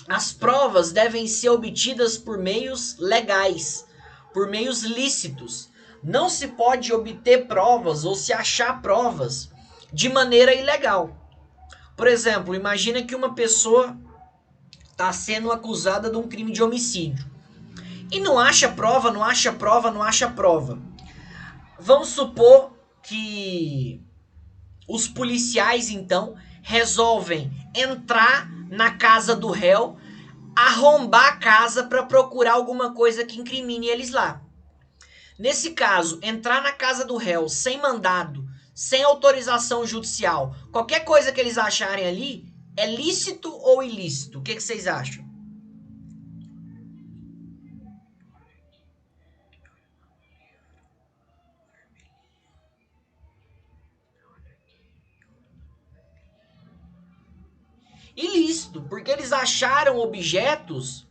As provas devem ser obtidas por meios legais, por meios lícitos. Não se pode obter provas ou se achar provas de maneira ilegal. Por exemplo, imagina que uma pessoa está sendo acusada de um crime de homicídio e não acha prova, não acha prova, não acha prova. Vamos supor que os policiais, então, resolvem entrar na casa do réu, arrombar a casa para procurar alguma coisa que incrimine eles lá. Nesse caso, entrar na casa do réu sem mandado, sem autorização judicial, qualquer coisa que eles acharem ali, é lícito ou ilícito? O que vocês acham? Ilícito, porque eles acharam objetos.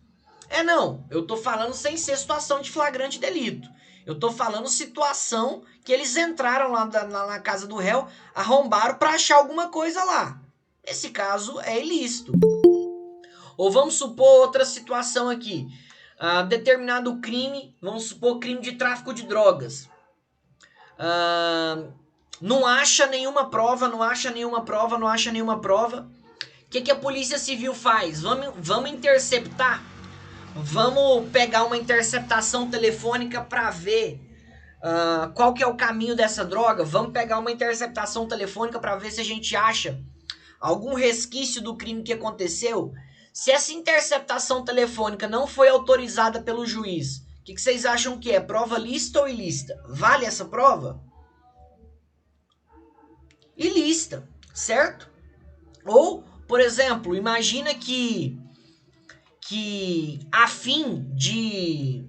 Não, eu tô falando sem ser situação de flagrante delito. Eu tô falando situação que eles entraram lá na casa do réu, arrombaram para achar alguma coisa lá. Nesse caso é ilícito. Ou vamos supor outra situação aqui. Determinado crime, vamos supor crime de tráfico de drogas. Não acha nenhuma prova, não acha nenhuma prova, não acha nenhuma prova. O que a Polícia Civil faz? Vamos interceptar. Vamos pegar uma interceptação telefônica para ver qual que é o caminho dessa droga. Vamos pegar uma interceptação telefônica para ver se a gente acha algum resquício do crime que aconteceu. Se essa interceptação telefônica não foi autorizada pelo juiz, o que vocês acham que é? Prova lícita ou ilícita? Vale essa prova? Ilícita, certo? Ou, por exemplo, imagina que a fim de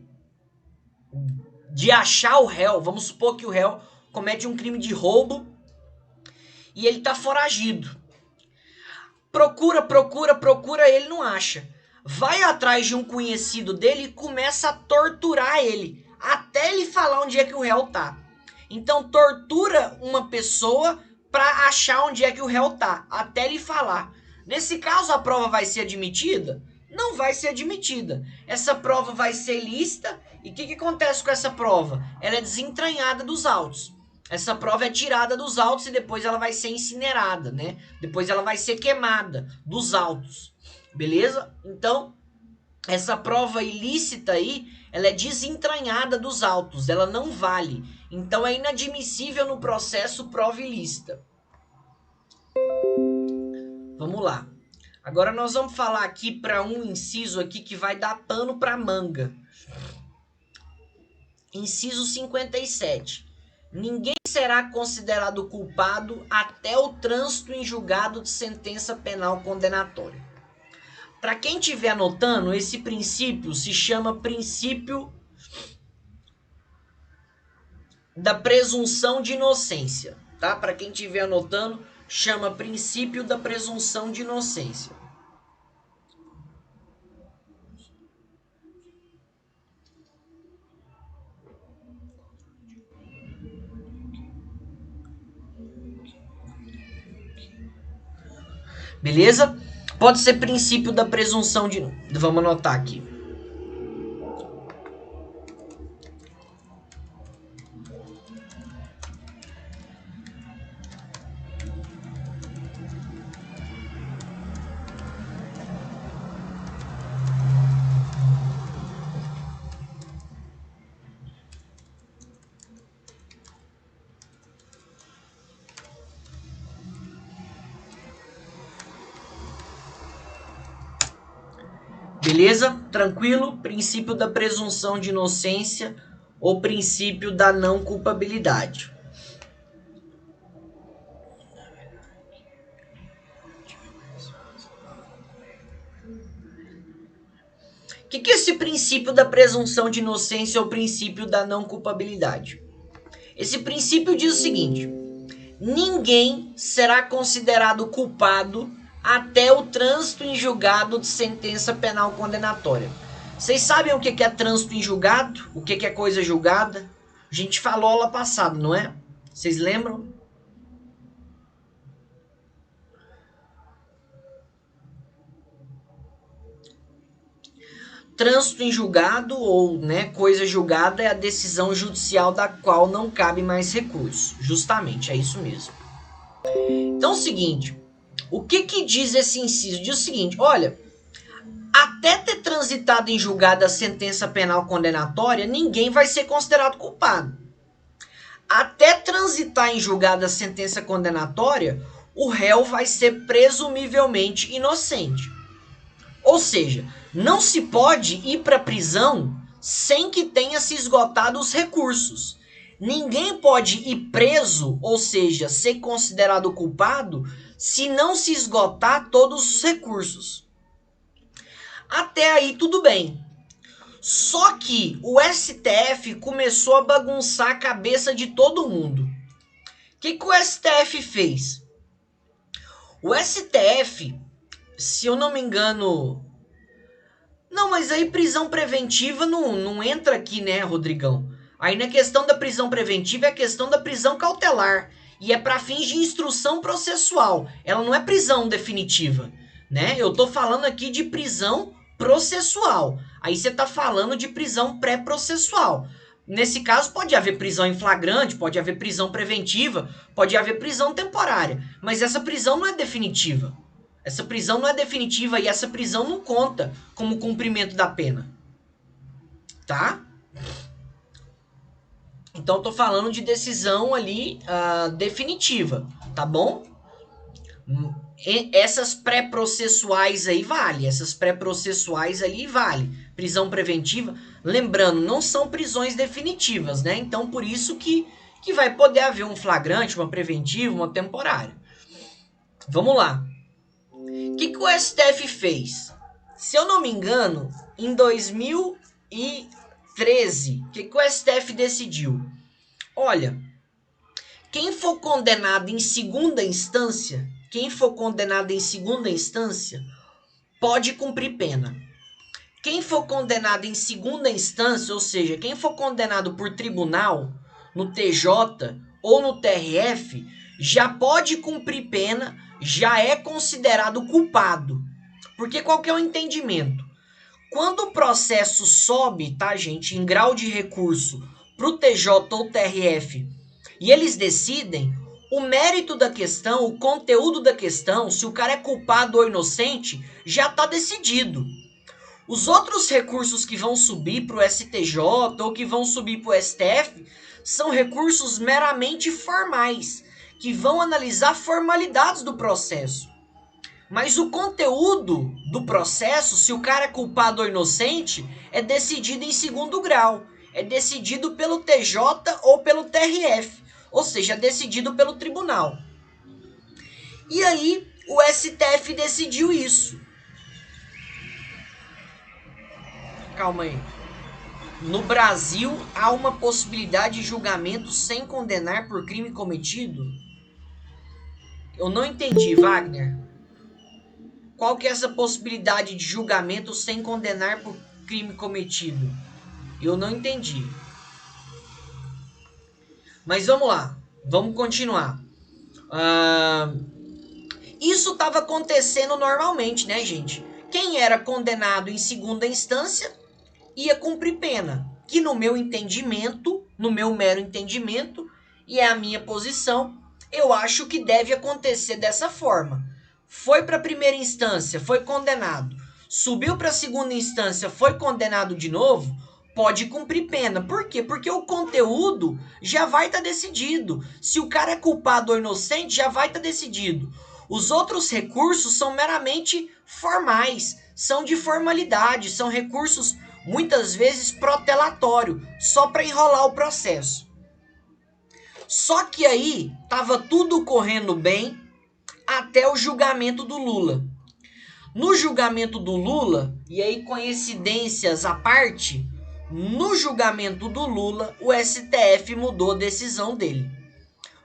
achar o réu, vamos supor que o réu comete um crime de roubo e ele tá foragido. Procura, ele não acha. Vai atrás de um conhecido dele e começa a torturar ele, até ele falar onde é que o réu tá. Então tortura uma pessoa para achar onde é que o réu tá, até ele falar. Nesse caso, a prova vai ser admitida? Não vai ser admitida. Essa prova vai ser lícita. E o que acontece com essa prova? Ela é desentranhada dos autos. Essa prova é tirada dos autos e depois ela vai ser incinerada, né? Depois ela vai ser queimada dos autos. Beleza? Então, essa prova ilícita aí, ela é desentranhada dos autos. Ela não vale. Então, é inadmissível no processo prova ilícita. Vamos lá. Agora nós vamos falar aqui para um inciso aqui que vai dar pano para manga. Inciso 57. Ninguém será considerado culpado até o trânsito em julgado de sentença penal condenatória. Para quem estiver anotando, esse princípio se chama princípio da presunção de inocência, tá? Para quem estiver anotando, chama princípio da presunção de inocência. Beleza? Pode ser princípio da presunção de... Vamos anotar aqui. Beleza? Tranquilo? Princípio da presunção de inocência ou princípio da não culpabilidade. O que é esse princípio da presunção de inocência ou princípio da não culpabilidade? Esse princípio diz o seguinte: ninguém será considerado culpado até o trânsito em julgado de sentença penal condenatória. Vocês sabem o que é trânsito em julgado? O que é coisa julgada? A gente falou aula passada, não é? Vocês lembram? Trânsito em julgado ou, né, coisa julgada é a decisão judicial da qual não cabe mais recurso. Justamente, é isso mesmo. Então é o seguinte, o que diz esse inciso? Diz o seguinte, olha, até ter transitado em julgado a sentença penal condenatória, ninguém vai ser considerado culpado. Até transitar em julgado a sentença condenatória, o réu vai ser presumivelmente inocente. Ou seja, não se pode ir para a prisão sem que tenha se esgotado os recursos. Ninguém pode ir preso, ou seja, ser considerado culpado, se não se esgotar todos os recursos. Até aí tudo bem. Só que o STF começou a bagunçar a cabeça de todo mundo. O que o STF fez? O STF, se eu não me engano... Não, mas aí prisão preventiva não entra aqui, né, Rodrigão? Aí na questão da prisão preventiva é a questão da prisão cautelar. E é para fins de instrução processual. Ela não é prisão definitiva, né? Eu tô falando aqui de prisão processual. Aí você tá falando de prisão pré-processual. Nesse caso pode haver prisão em flagrante, pode haver prisão preventiva, pode haver prisão temporária. Mas essa prisão não é definitiva. Essa prisão não é definitiva e essa prisão não conta como cumprimento da pena. Tá? Então eu tô falando de decisão ali definitiva, tá bom? Essas pré-processuais aí vale, essas pré-processuais ali vale. Prisão preventiva, lembrando, não são prisões definitivas, né? Então por isso que vai poder haver um flagrante, uma preventiva, uma temporária. Vamos lá. O que o STF fez? Se eu não me engano, em 2013, o que o STF decidiu? Olha, quem for condenado em segunda instância, pode cumprir pena. Quem for condenado em segunda instância, ou seja, quem for condenado por tribunal, no TJ ou no TRF, já pode cumprir pena, já é considerado culpado. Porque qual que é o entendimento? Quando o processo sobe, tá, gente, em grau de recurso para o TJ ou TRF, e eles decidem, o mérito da questão, o conteúdo da questão, se o cara é culpado ou inocente, já está decidido. Os outros recursos que vão subir para o STJ ou que vão subir para o STF são recursos meramente formais, que vão analisar formalidades do processo. Mas o conteúdo do processo, se o cara é culpado ou inocente, é decidido em segundo grau. É decidido pelo TJ ou pelo TRF. ou seja, decidido pelo tribunal. E aí o STF decidiu isso. Calma aí. No Brasil, há uma possibilidade de julgamento sem condenar por crime cometido? Eu não entendi, Wagner. Qual que é essa possibilidade de julgamento sem condenar por crime cometido? Eu não entendi. Mas vamos lá, vamos continuar. Ah, isso estava acontecendo normalmente, né, gente? Quem era condenado em segunda instância ia cumprir pena, que no meu entendimento, no meu mero entendimento, e é a minha posição, eu acho que deve acontecer dessa forma. Foi para a primeira instância, foi condenado. Subiu para a segunda instância, foi condenado de novo, pode cumprir pena. Por quê? Porque o conteúdo já vai estar decidido. Se o cara é culpado ou inocente, já vai estar decidido. Os outros recursos são meramente formais, são de formalidade, são recursos muitas vezes protelatório, só para enrolar o processo. Só que aí estava tudo correndo bem até o julgamento do Lula. No julgamento do Lula, e aí coincidências à parte, no julgamento do Lula, o STF mudou a decisão dele.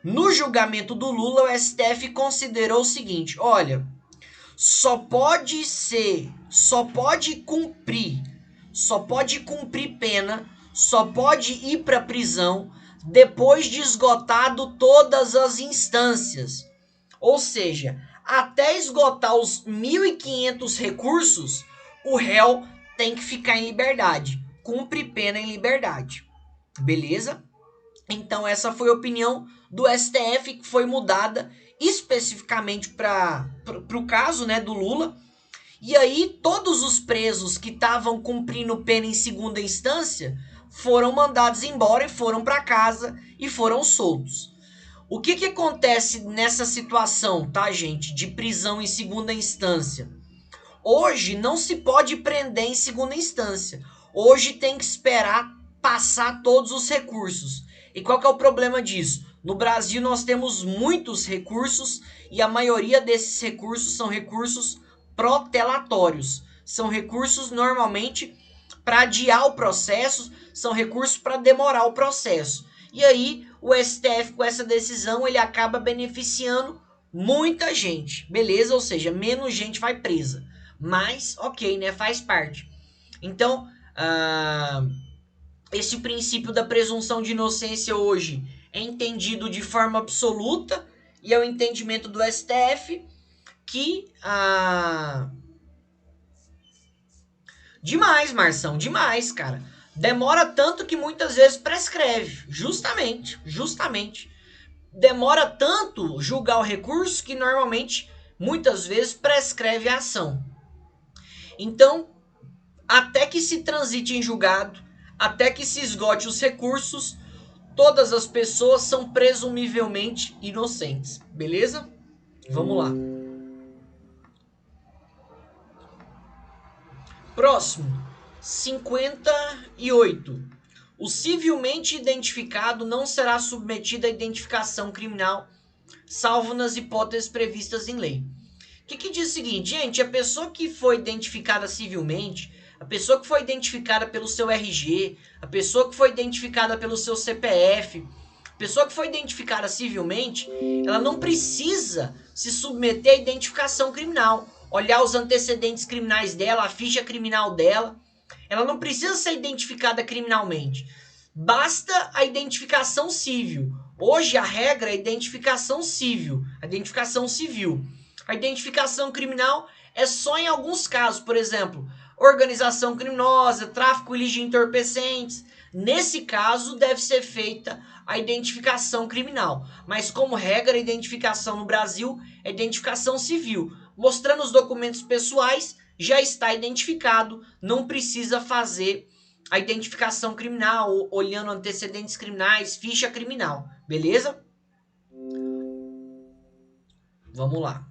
No julgamento do Lula, o STF considerou o seguinte: olha, só pode cumprir pena, só pode ir para prisão depois de esgotado todas as instâncias. Ou seja, até esgotar os 1.500 recursos, o réu tem que ficar em liberdade. Cumpre pena em liberdade. Beleza? Então essa foi a opinião do STF, que foi mudada especificamente para o caso, né, do Lula. E aí todos os presos que estavam cumprindo pena em segunda instância foram mandados embora e foram para casa e foram soltos. O que acontece nessa situação, tá, gente, de prisão em segunda instância? Hoje não se pode prender em segunda instância. Hoje tem que esperar passar todos os recursos. E qual que é o problema disso? No Brasil nós temos muitos recursos e a maioria desses recursos são recursos protelatórios. São recursos normalmente para adiar o processo, são recursos para demorar o processo. E aí o STF com essa decisão ele acaba beneficiando muita gente, beleza? Ou seja, menos gente vai presa. Mas, ok, né? Faz parte. Então, esse princípio da presunção de inocência hoje é entendido de forma absoluta e é o entendimento do STF que demais, Marção, demais, cara. Demora tanto que muitas vezes prescreve. Justamente. Demora tanto julgar o recurso que normalmente, muitas vezes, prescreve a ação. Então, até que se transite em julgado, até que se esgote os recursos, todas as pessoas são presumivelmente inocentes. Beleza? Vamos lá. Próximo. 58. O civilmente identificado não será submetido à identificação criminal, salvo nas hipóteses previstas em lei. O que diz o seguinte, gente, a pessoa que foi identificada civilmente, a pessoa que foi identificada pelo seu RG, a pessoa que foi identificada pelo seu CPF, a pessoa que foi identificada civilmente, ela não precisa se submeter à identificação criminal, olhar os antecedentes criminais dela, a ficha criminal dela. Ela não precisa ser identificada criminalmente. Basta a identificação civil. Hoje a regra é a identificação civil. A identificação civil. A identificação criminal é só em alguns casos, por exemplo, organização criminosa, tráfico ilícito de entorpecentes. Nesse caso, deve ser feita a identificação criminal. Mas, como regra, a identificação no Brasil é identificação civil. Mostrando os documentos pessoais, já está identificado, não precisa fazer a identificação criminal, olhando antecedentes criminais, ficha criminal. Beleza? Vamos lá.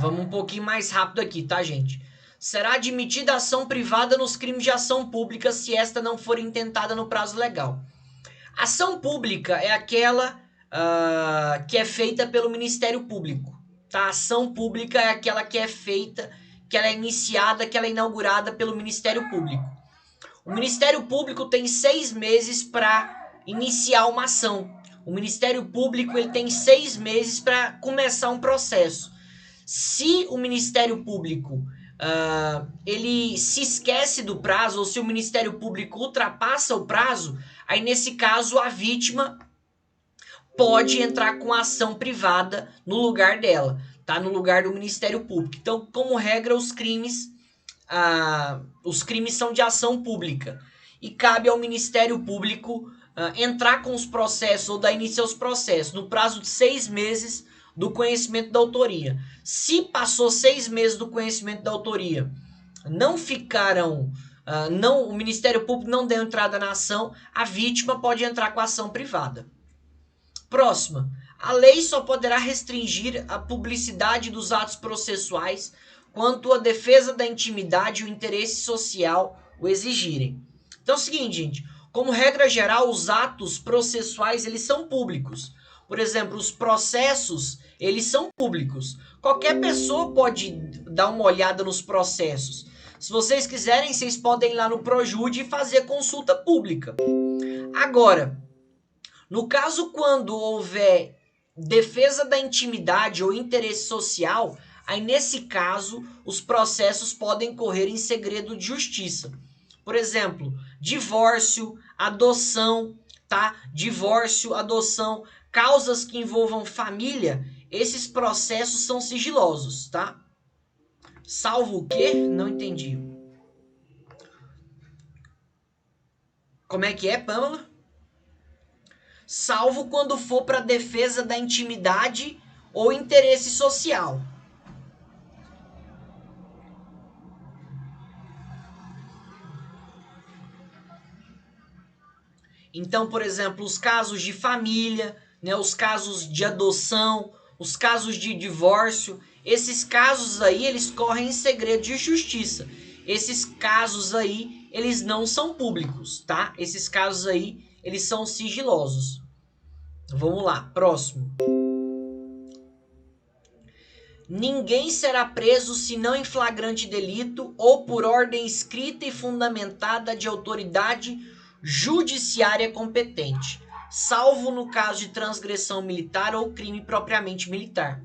Vamos um pouquinho mais rápido aqui, tá, gente? Será admitida ação privada nos crimes de ação pública se esta não for intentada no prazo legal. Ação pública é aquela que é feita pelo Ministério Público, tá? Ação pública é aquela que é feita, que ela é iniciada, que ela é inaugurada pelo Ministério Público. O Ministério Público tem 6 meses para iniciar uma ação. O Ministério Público ele tem 6 meses para começar um processo. Se o Ministério Público ele se esquece do prazo, ou se o Ministério Público ultrapassa o prazo, aí nesse caso a vítima pode entrar com ação privada no lugar dela, tá? No lugar do Ministério Público. Então, como regra, os crimes são de ação pública e cabe ao Ministério Público entrar com os processos ou dar início aos processos no prazo de 6 meses do conhecimento da autoria. Se passou 6 meses do conhecimento da autoria, não ficaram, o Ministério Público não deu entrada na ação, a vítima pode entrar com a ação privada. Próxima. A lei só poderá restringir a publicidade dos atos processuais quanto a defesa da intimidade e o interesse social o exigirem. Então é o seguinte, gente. Como regra geral, os atos processuais eles são públicos. Por exemplo, os processos eles são públicos. Qualquer pessoa pode dar uma olhada nos processos. Se vocês quiserem, vocês podem ir lá no Projude e fazer consulta pública. Agora, no caso quando houver defesa da intimidade ou interesse social, aí nesse caso os processos podem correr em segredo de justiça. Por exemplo, divórcio, adoção, tá? Divórcio, adoção, causas que envolvam família, esses processos são sigilosos, tá? Salvo o quê? Não entendi. Como é que é, Pamela? Salvo quando for para defesa da intimidade ou interesse social. Então, por exemplo, os casos de família, né, os casos de adoção, os casos de divórcio, esses casos aí, eles correm em segredo de justiça. Esses casos aí, eles não são públicos, tá? Esses casos aí, eles são sigilosos. Vamos lá, próximo. Ninguém será preso senão em flagrante delito ou por ordem escrita e fundamentada de autoridade judiciária competente, salvo no caso de transgressão militar ou crime propriamente militar.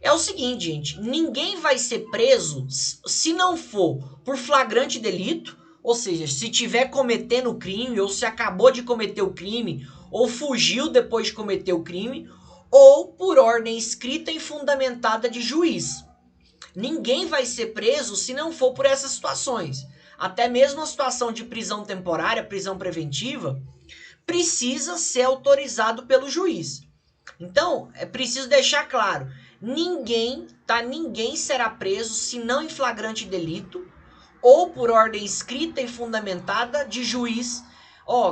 É o seguinte, gente, ninguém vai ser preso se não for por flagrante delito, ou seja, se tiver cometendo o crime ou se acabou de cometer o crime ou fugiu depois de cometer o crime, ou por ordem escrita e fundamentada de juiz. Ninguém vai ser preso se não for por essas situações. Até mesmo a situação de prisão temporária, prisão preventiva, precisa ser autorizado pelo juiz. Então, é preciso deixar claro, ninguém será preso se não em flagrante delito ou por ordem escrita e fundamentada de juiz.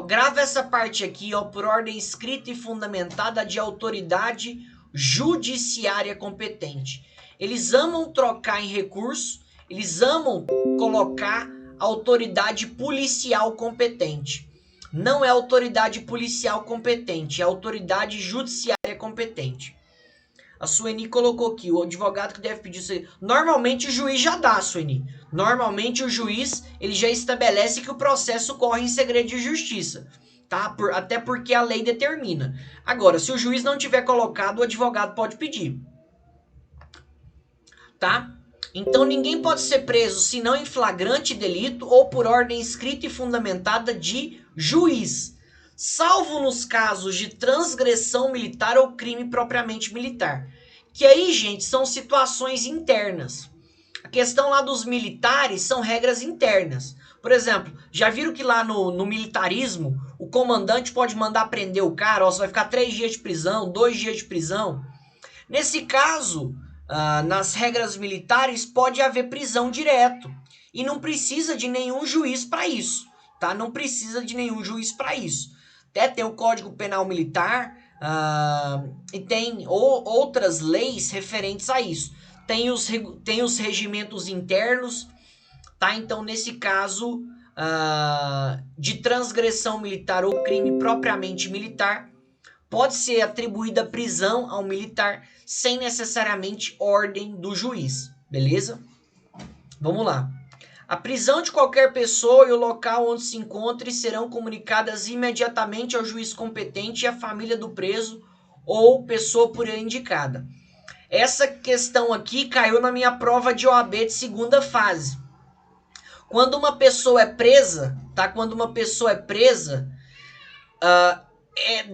Grava essa parte aqui, por ordem escrita e fundamentada de autoridade judiciária competente. Eles amam trocar em recurso, eles amam colocar autoridade policial competente. Não é autoridade policial competente, é autoridade judiciária competente. A Sueni colocou aqui, o advogado que deve pedir isso aí. Normalmente o juiz já dá, Sueni. Normalmente o juiz ele já estabelece que o processo corre em segredo de justiça. Tá? Até porque a lei determina. Agora, se o juiz não tiver colocado, o advogado pode pedir. Tá? Então ninguém pode ser preso senão em flagrante delito ou por ordem escrita e fundamentada de juiz, salvo nos casos de transgressão militar ou crime propriamente militar. Que aí, gente, são situações internas. A questão lá dos militares são regras internas. Por exemplo, já viram que lá no militarismo o comandante pode mandar prender o cara, você vai ficar 3 dias de prisão, 2 dias de prisão. Nesse caso, nas regras militares pode haver prisão direto e não precisa de nenhum juiz para isso, tá? Não precisa de nenhum juiz para isso. Até tem o Código Penal Militar e tem outras leis referentes a isso. tem os regimentos internos, tá? Então, nesse caso de transgressão militar ou crime propriamente militar, pode ser atribuída prisão ao militar sem necessariamente ordem do juiz, beleza? Vamos lá. A prisão de qualquer pessoa e o local onde se encontre serão comunicadas imediatamente ao juiz competente e à família do preso ou pessoa por ele indicada. Essa questão aqui caiu na minha prova de OAB de segunda fase. Quando uma pessoa é presa, tá? Quando uma pessoa é presa,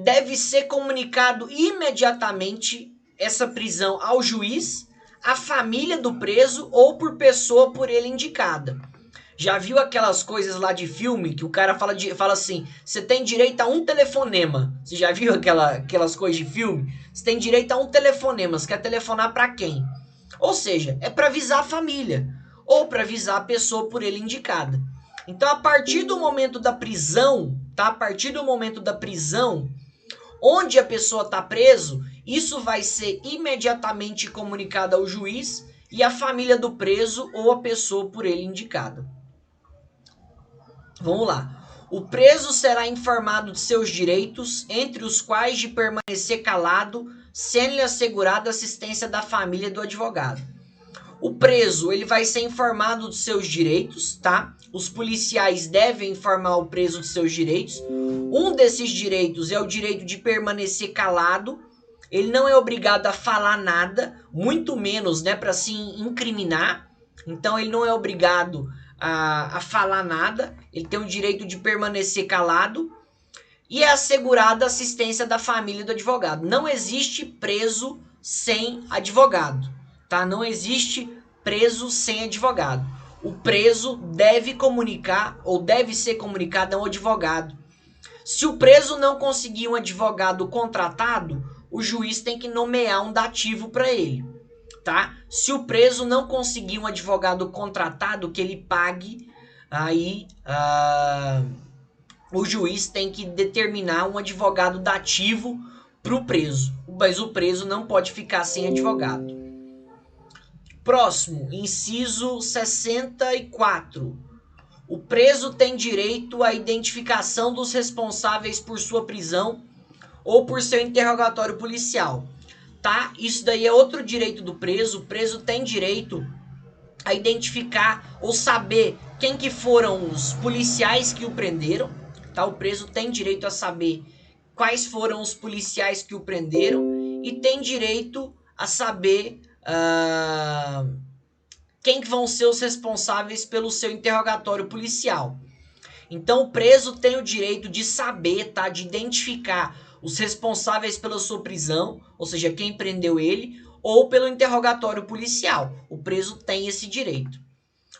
deve ser comunicado imediatamente essa prisão ao juiz, à família do preso ou por pessoa por ele indicada. Já viu aquelas coisas lá de filme que o cara fala assim, você tem direito a um telefonema? Você já viu aquelas coisas de filme? Você tem direito a um telefonema, você quer telefonar para quem? Ou seja, é para avisar a família ou para avisar a pessoa por ele indicada. Então, a partir do momento da prisão, tá? A partir do momento da prisão, onde a pessoa está preso, isso vai ser imediatamente comunicado ao juiz e à família do preso ou a pessoa por ele indicada. Vamos lá. O preso será informado de seus direitos, entre os quais de permanecer calado, sendo-lhe assegurada a assistência da família e do advogado. O preso, ele vai ser informado dos seus direitos, tá? Os policiais devem informar o preso dos seus direitos. Um desses direitos é o direito de permanecer calado. Ele não é obrigado a falar nada, muito menos, né, para se incriminar. Então, ele não é obrigado a falar nada. Ele tem o direito de permanecer calado. E é assegurada a assistência da família e do advogado. Não existe preso sem advogado, tá? Não existe preso sem advogado. O preso deve comunicar ou deve ser comunicado a um advogado. Se o preso não conseguir um advogado contratado, o juiz tem que nomear um dativo para ele, tá? Se o preso não conseguir um advogado contratado que ele pague, aí o juiz tem que determinar um advogado dativo para o preso, mas o preso não pode ficar sem advogado. Próximo, inciso 64. O preso tem direito à identificação dos responsáveis por sua prisão ou por seu interrogatório policial, tá? Isso daí é outro direito do preso. O preso tem direito a identificar ou saber quem que foram os policiais que o prenderam, tá? O preso tem direito a saber quais foram os policiais que o prenderam e tem direito a saber quem que vão ser os responsáveis pelo seu interrogatório policial. Então o preso tem o direito de saber, tá? De identificar os responsáveis pela sua prisão, ou seja, quem prendeu ele, ou pelo interrogatório policial. O preso tem esse direito.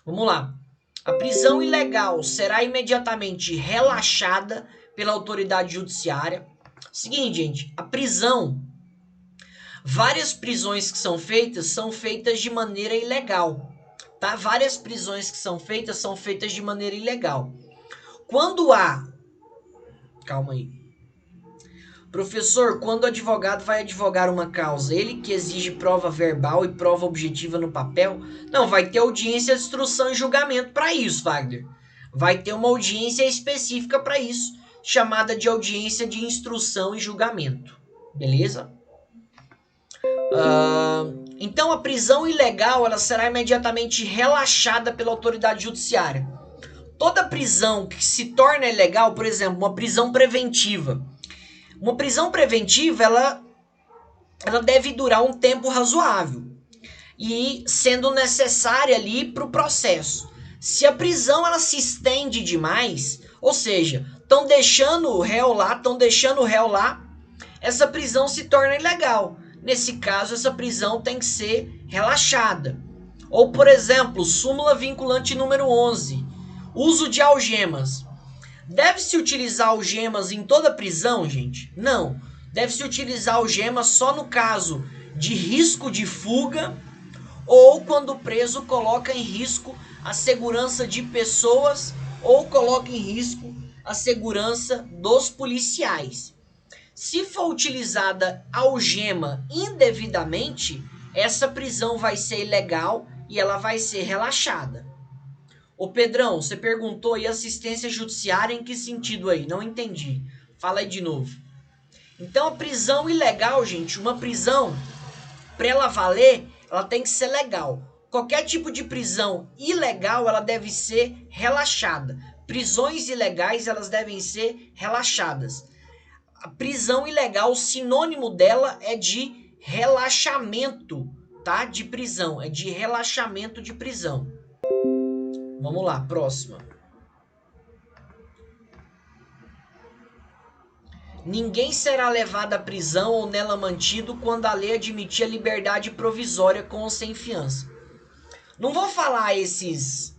Vamos lá. A prisão ilegal será imediatamente relaxada pela autoridade judiciária. Seguinte, gente, a prisão, várias prisões que são feitas de maneira ilegal, tá? Várias prisões que são feitas de maneira ilegal. Quando há... Calma aí. Professor, quando o advogado vai advogar uma causa, ele que exige prova verbal e prova objetiva no papel? Não, vai ter audiência de instrução e julgamento para isso, Wagner. Vai ter uma audiência específica para isso, chamada de audiência de instrução e julgamento. Beleza? Então a prisão ilegal ela será imediatamente relaxada pela autoridade judiciária. Toda prisão que se torna ilegal, por exemplo, uma prisão preventiva. Uma prisão preventiva ela deve durar um tempo razoável e sendo necessária ali para o processo. Se a prisão ela se estende demais, ou seja, estão deixando o réu lá, essa prisão se torna ilegal. Nesse caso, essa prisão tem que ser relaxada. Ou, por exemplo, súmula vinculante número 11, uso de algemas. Deve-se utilizar algemas em toda prisão, gente? Não. Deve-se utilizar algemas só no caso de risco de fuga ou quando o preso coloca em risco a segurança de pessoas ou coloca em risco a segurança dos policiais. Se for utilizada algema indevidamente, essa prisão vai ser ilegal e ela vai ser relaxada. Ô Pedrão, você perguntou aí assistência judiciária em que sentido aí? Não entendi. Fala aí de novo. Então a prisão ilegal, gente, uma prisão, para ela valer, ela tem que ser legal. Qualquer tipo de prisão ilegal, ela deve ser relaxada. Prisões ilegais, elas devem ser relaxadas. A prisão ilegal, o sinônimo dela é de relaxamento, tá? De prisão, é de relaxamento de prisão. Vamos lá, próxima. Ninguém será levado à prisão ou nela mantido quando a lei admitir a liberdade provisória com ou sem fiança. Não vou falar esses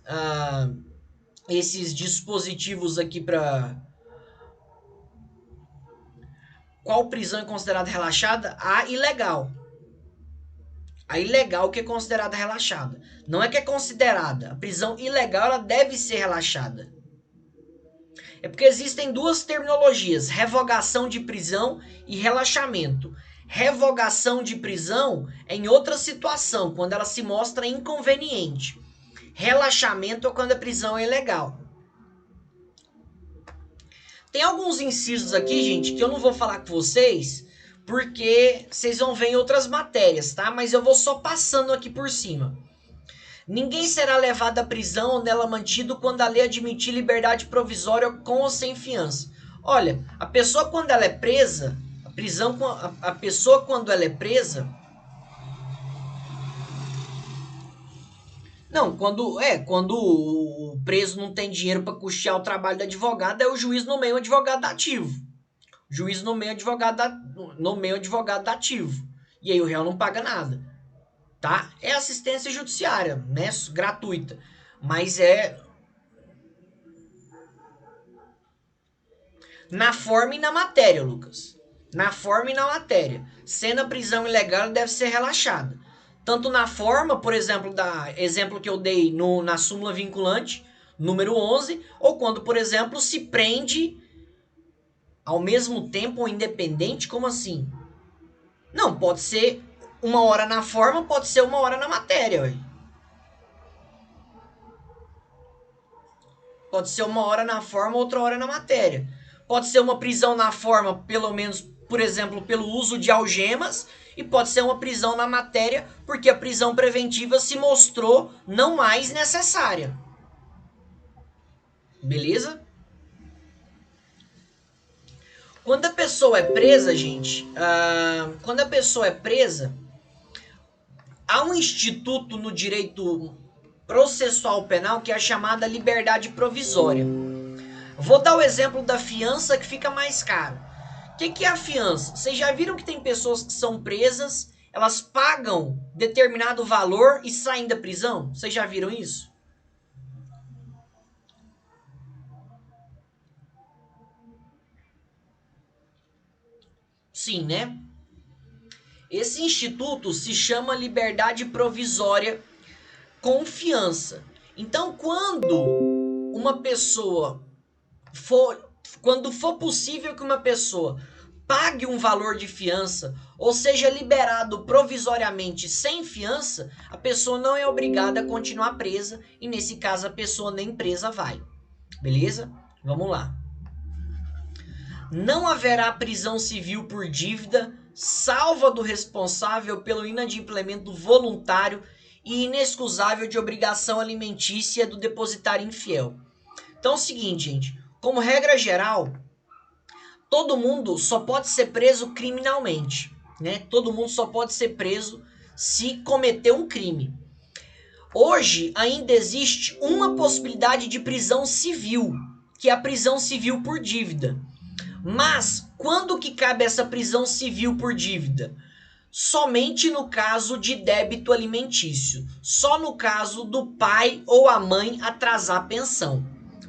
dispositivos aqui para qual prisão é considerada relaxada? A ilegal. A ilegal que é considerada relaxada. Não é que é considerada. A prisão ilegal ela deve ser relaxada. É porque existem duas terminologias, revogação de prisão e relaxamento. Revogação de prisão é em outra situação, quando ela se mostra inconveniente. Relaxamento é quando a prisão é ilegal. Tem alguns incisos aqui, gente, que eu não vou falar com vocês, porque vocês vão ver em outras matérias, tá? Mas eu vou só passando aqui por cima. Ninguém será levado à prisão ou nela mantido quando a lei admitir liberdade provisória com ou sem fiança. Olha, a pessoa quando ela é presa, a pessoa quando ela é presa... Não, quando o preso não tem dinheiro para custear o trabalho do advogado, é o juiz nomeia um advogado ativo. O juiz nomeia um advogado ativo. E aí o réu não paga nada. Tá? É assistência judiciária, né? Gratuita. Mas é na forma e na matéria, Lucas. Na forma e na matéria. Sendo a prisão ilegal, deve ser relaxada. Tanto na forma, por exemplo, exemplo que eu dei na súmula vinculante, número 11, ou quando, por exemplo, se prende ao mesmo tempo ou independente, como assim? Não, pode ser uma hora na forma, pode ser uma hora na matéria. Ué. Pode ser uma hora na forma, outra hora na matéria. Pode ser uma prisão na forma, pelo menos, por exemplo, pelo uso de algemas, e pode ser uma prisão na matéria, porque a prisão preventiva se mostrou não mais necessária. Beleza? Quando a pessoa é presa, gente, há um instituto no direito processual penal que é a chamada liberdade provisória. Vou dar o exemplo da fiança que fica mais caro. O que é a fiança? Vocês já viram que tem pessoas que são presas, elas pagam determinado valor e saem da prisão? Vocês já viram isso? Sim, né? Esse instituto se chama liberdade provisória com fiança. Então, quando for possível que uma pessoa pague um valor de fiança ou seja liberado provisoriamente sem fiança, a pessoa não é obrigada a continuar presa e nesse caso a pessoa nem presa vai. Beleza? Vamos lá. Não haverá prisão civil por dívida, salva do responsável pelo inadimplemento voluntário e inexcusável de obrigação alimentícia do depositário infiel. Então é o seguinte, gente, como regra geral, todo mundo só pode ser preso criminalmente, né? Todo mundo só pode ser preso se cometer um crime. Hoje ainda existe uma possibilidade de prisão civil, que é a prisão civil por dívida. Mas quando que cabe essa prisão civil por dívida? Somente no caso de débito alimentício. Só no caso do pai ou a mãe atrasar a pensão,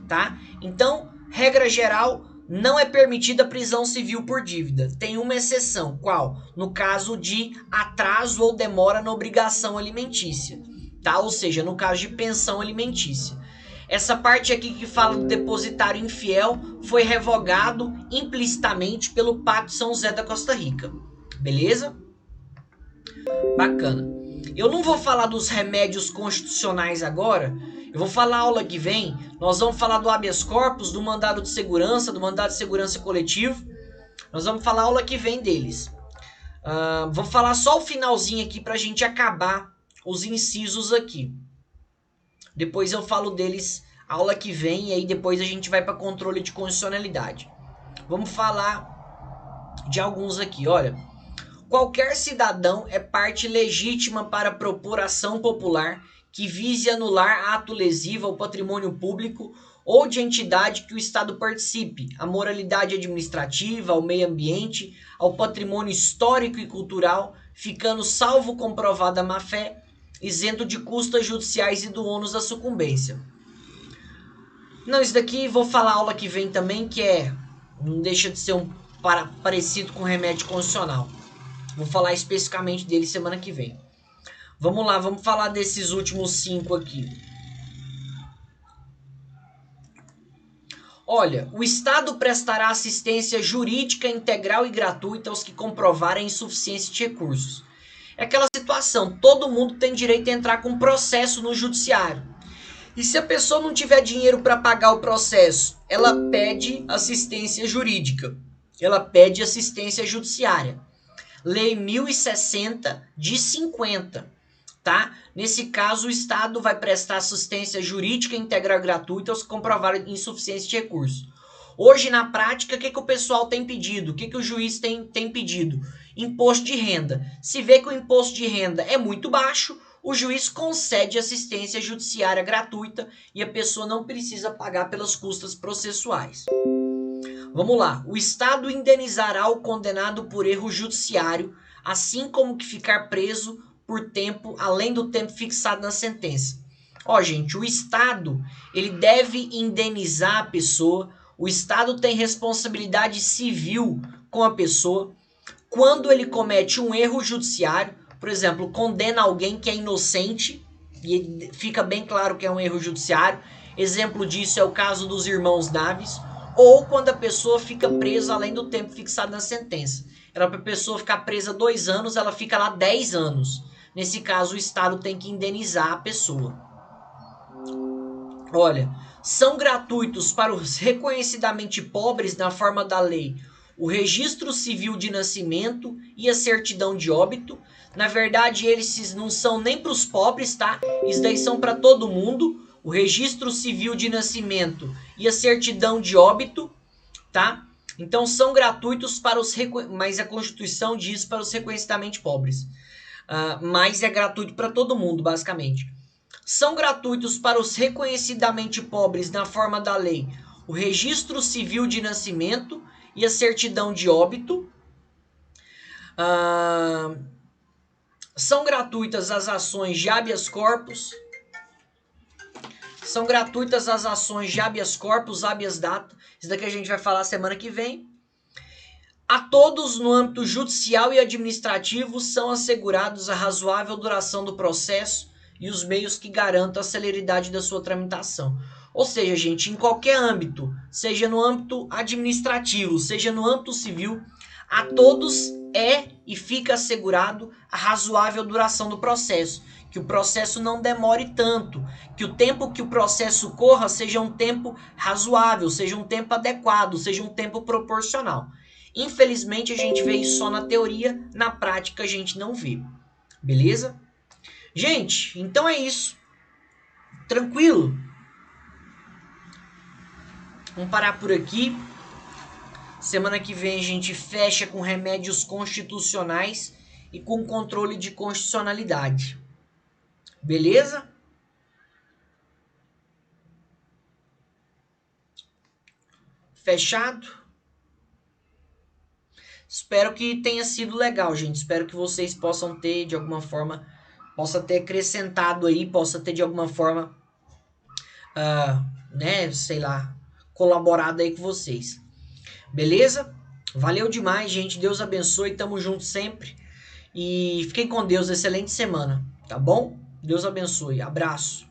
tá? Então, regra geral, não é permitida a prisão civil por dívida. Tem uma exceção, qual? No caso de atraso ou demora na obrigação alimentícia, tá? Ou seja, no caso de pensão alimentícia. Essa parte aqui que fala do depositário infiel foi revogado implicitamente pelo Pacto São José da Costa Rica. Beleza? Bacana. Eu não vou falar dos remédios constitucionais agora. Eu vou falar aula que vem. Nós vamos falar do habeas corpus, do mandado de segurança, do mandado de segurança coletivo. Nós vamos falar aula que vem deles. Vou falar só o finalzinho aqui pra gente acabar os incisos aqui. Depois eu falo deles aula que vem e aí depois a gente vai para controle de constitucionalidade. Vamos falar de alguns aqui, olha. Qualquer cidadão é parte legítima para propor ação popular que vise anular ato lesivo ao patrimônio público ou de entidade que o Estado participe, à moralidade administrativa, ao meio ambiente, ao patrimônio histórico e cultural, ficando salvo comprovada má-fé, isento de custas judiciais e do ônus da sucumbência. Não, isso daqui vou falar aula que vem também, que não deixa de ser parecido com remédio constitucional. Vou falar especificamente dele semana que vem. Vamos lá, vamos falar desses últimos 5 aqui. Olha, o Estado prestará assistência jurídica integral e gratuita aos que comprovarem a insuficiência de recursos. É aquela situação, todo mundo tem direito a entrar com processo no judiciário. E se a pessoa não tiver dinheiro para pagar o processo, ela pede assistência jurídica. Ela pede assistência judiciária. Lei 1060 de 50, tá? Nesse caso, o Estado vai prestar assistência jurídica integral e gratuita aos que comprovarem insuficiência de recursos. Hoje, na prática, o que o pessoal tem pedido? O que o juiz tem pedido? Imposto de renda. Se vê que o imposto de renda é muito baixo, o juiz concede assistência judiciária gratuita e a pessoa não precisa pagar pelas custas processuais. Vamos lá. O Estado indenizará o condenado por erro judiciário, assim como que ficar preso por tempo além do tempo fixado na sentença. Ó, gente, o Estado, ele deve indenizar a pessoa. O Estado tem responsabilidade civil com a pessoa quando ele comete um erro judiciário, por exemplo, condena alguém que é inocente, e fica bem claro que é um erro judiciário. Exemplo disso é o caso dos irmãos Naves. Ou quando a pessoa fica presa além do tempo fixado na sentença. Era para a pessoa ficar presa 2 anos, ela fica lá 10 anos. Nesse caso, o Estado tem que indenizar a pessoa. Olha, são gratuitos para os reconhecidamente pobres na forma da lei o registro civil de nascimento e a certidão de óbito. Na verdade, eles não são nem para os pobres, tá? Isso daí são para todo mundo. O registro civil de nascimento e a certidão de óbito, tá? Então são gratuitos para os mas a Constituição diz para os reconhecidamente pobres. Mas é gratuito para todo mundo, basicamente. São gratuitos para os reconhecidamente pobres na forma da lei o registro civil de nascimento e a certidão de óbito. São gratuitas as ações de habeas corpus. São gratuitas as ações de habeas corpus, habeas data. Isso daqui a gente vai falar semana que vem. A todos no âmbito judicial e administrativo são assegurados a razoável duração do processo e os meios que garantam a celeridade da sua tramitação. Ou seja, gente, em qualquer âmbito, seja no âmbito administrativo, seja no âmbito civil, a todos é e fica assegurado a razoável duração do processo. Que o processo não demore tanto, que o tempo que o processo corra seja um tempo razoável, seja um tempo adequado, seja um tempo proporcional. Infelizmente a gente vê isso só na teoria, na prática a gente não vê. Beleza? Gente, então é isso. Tranquilo? Vamos parar por aqui. Semana que vem a gente fecha com remédios constitucionais e com controle de constitucionalidade. Beleza? Fechado? Espero que tenha sido legal, gente. Espero que vocês possam ter, de alguma forma, possa ter acrescentado aí, possa ter, de alguma forma, sei lá, colaborado aí com vocês. Beleza? Valeu demais, gente. Deus abençoe. Tamo junto sempre. E fiquem com Deus. Excelente semana. Tá bom? Deus abençoe. Abraço.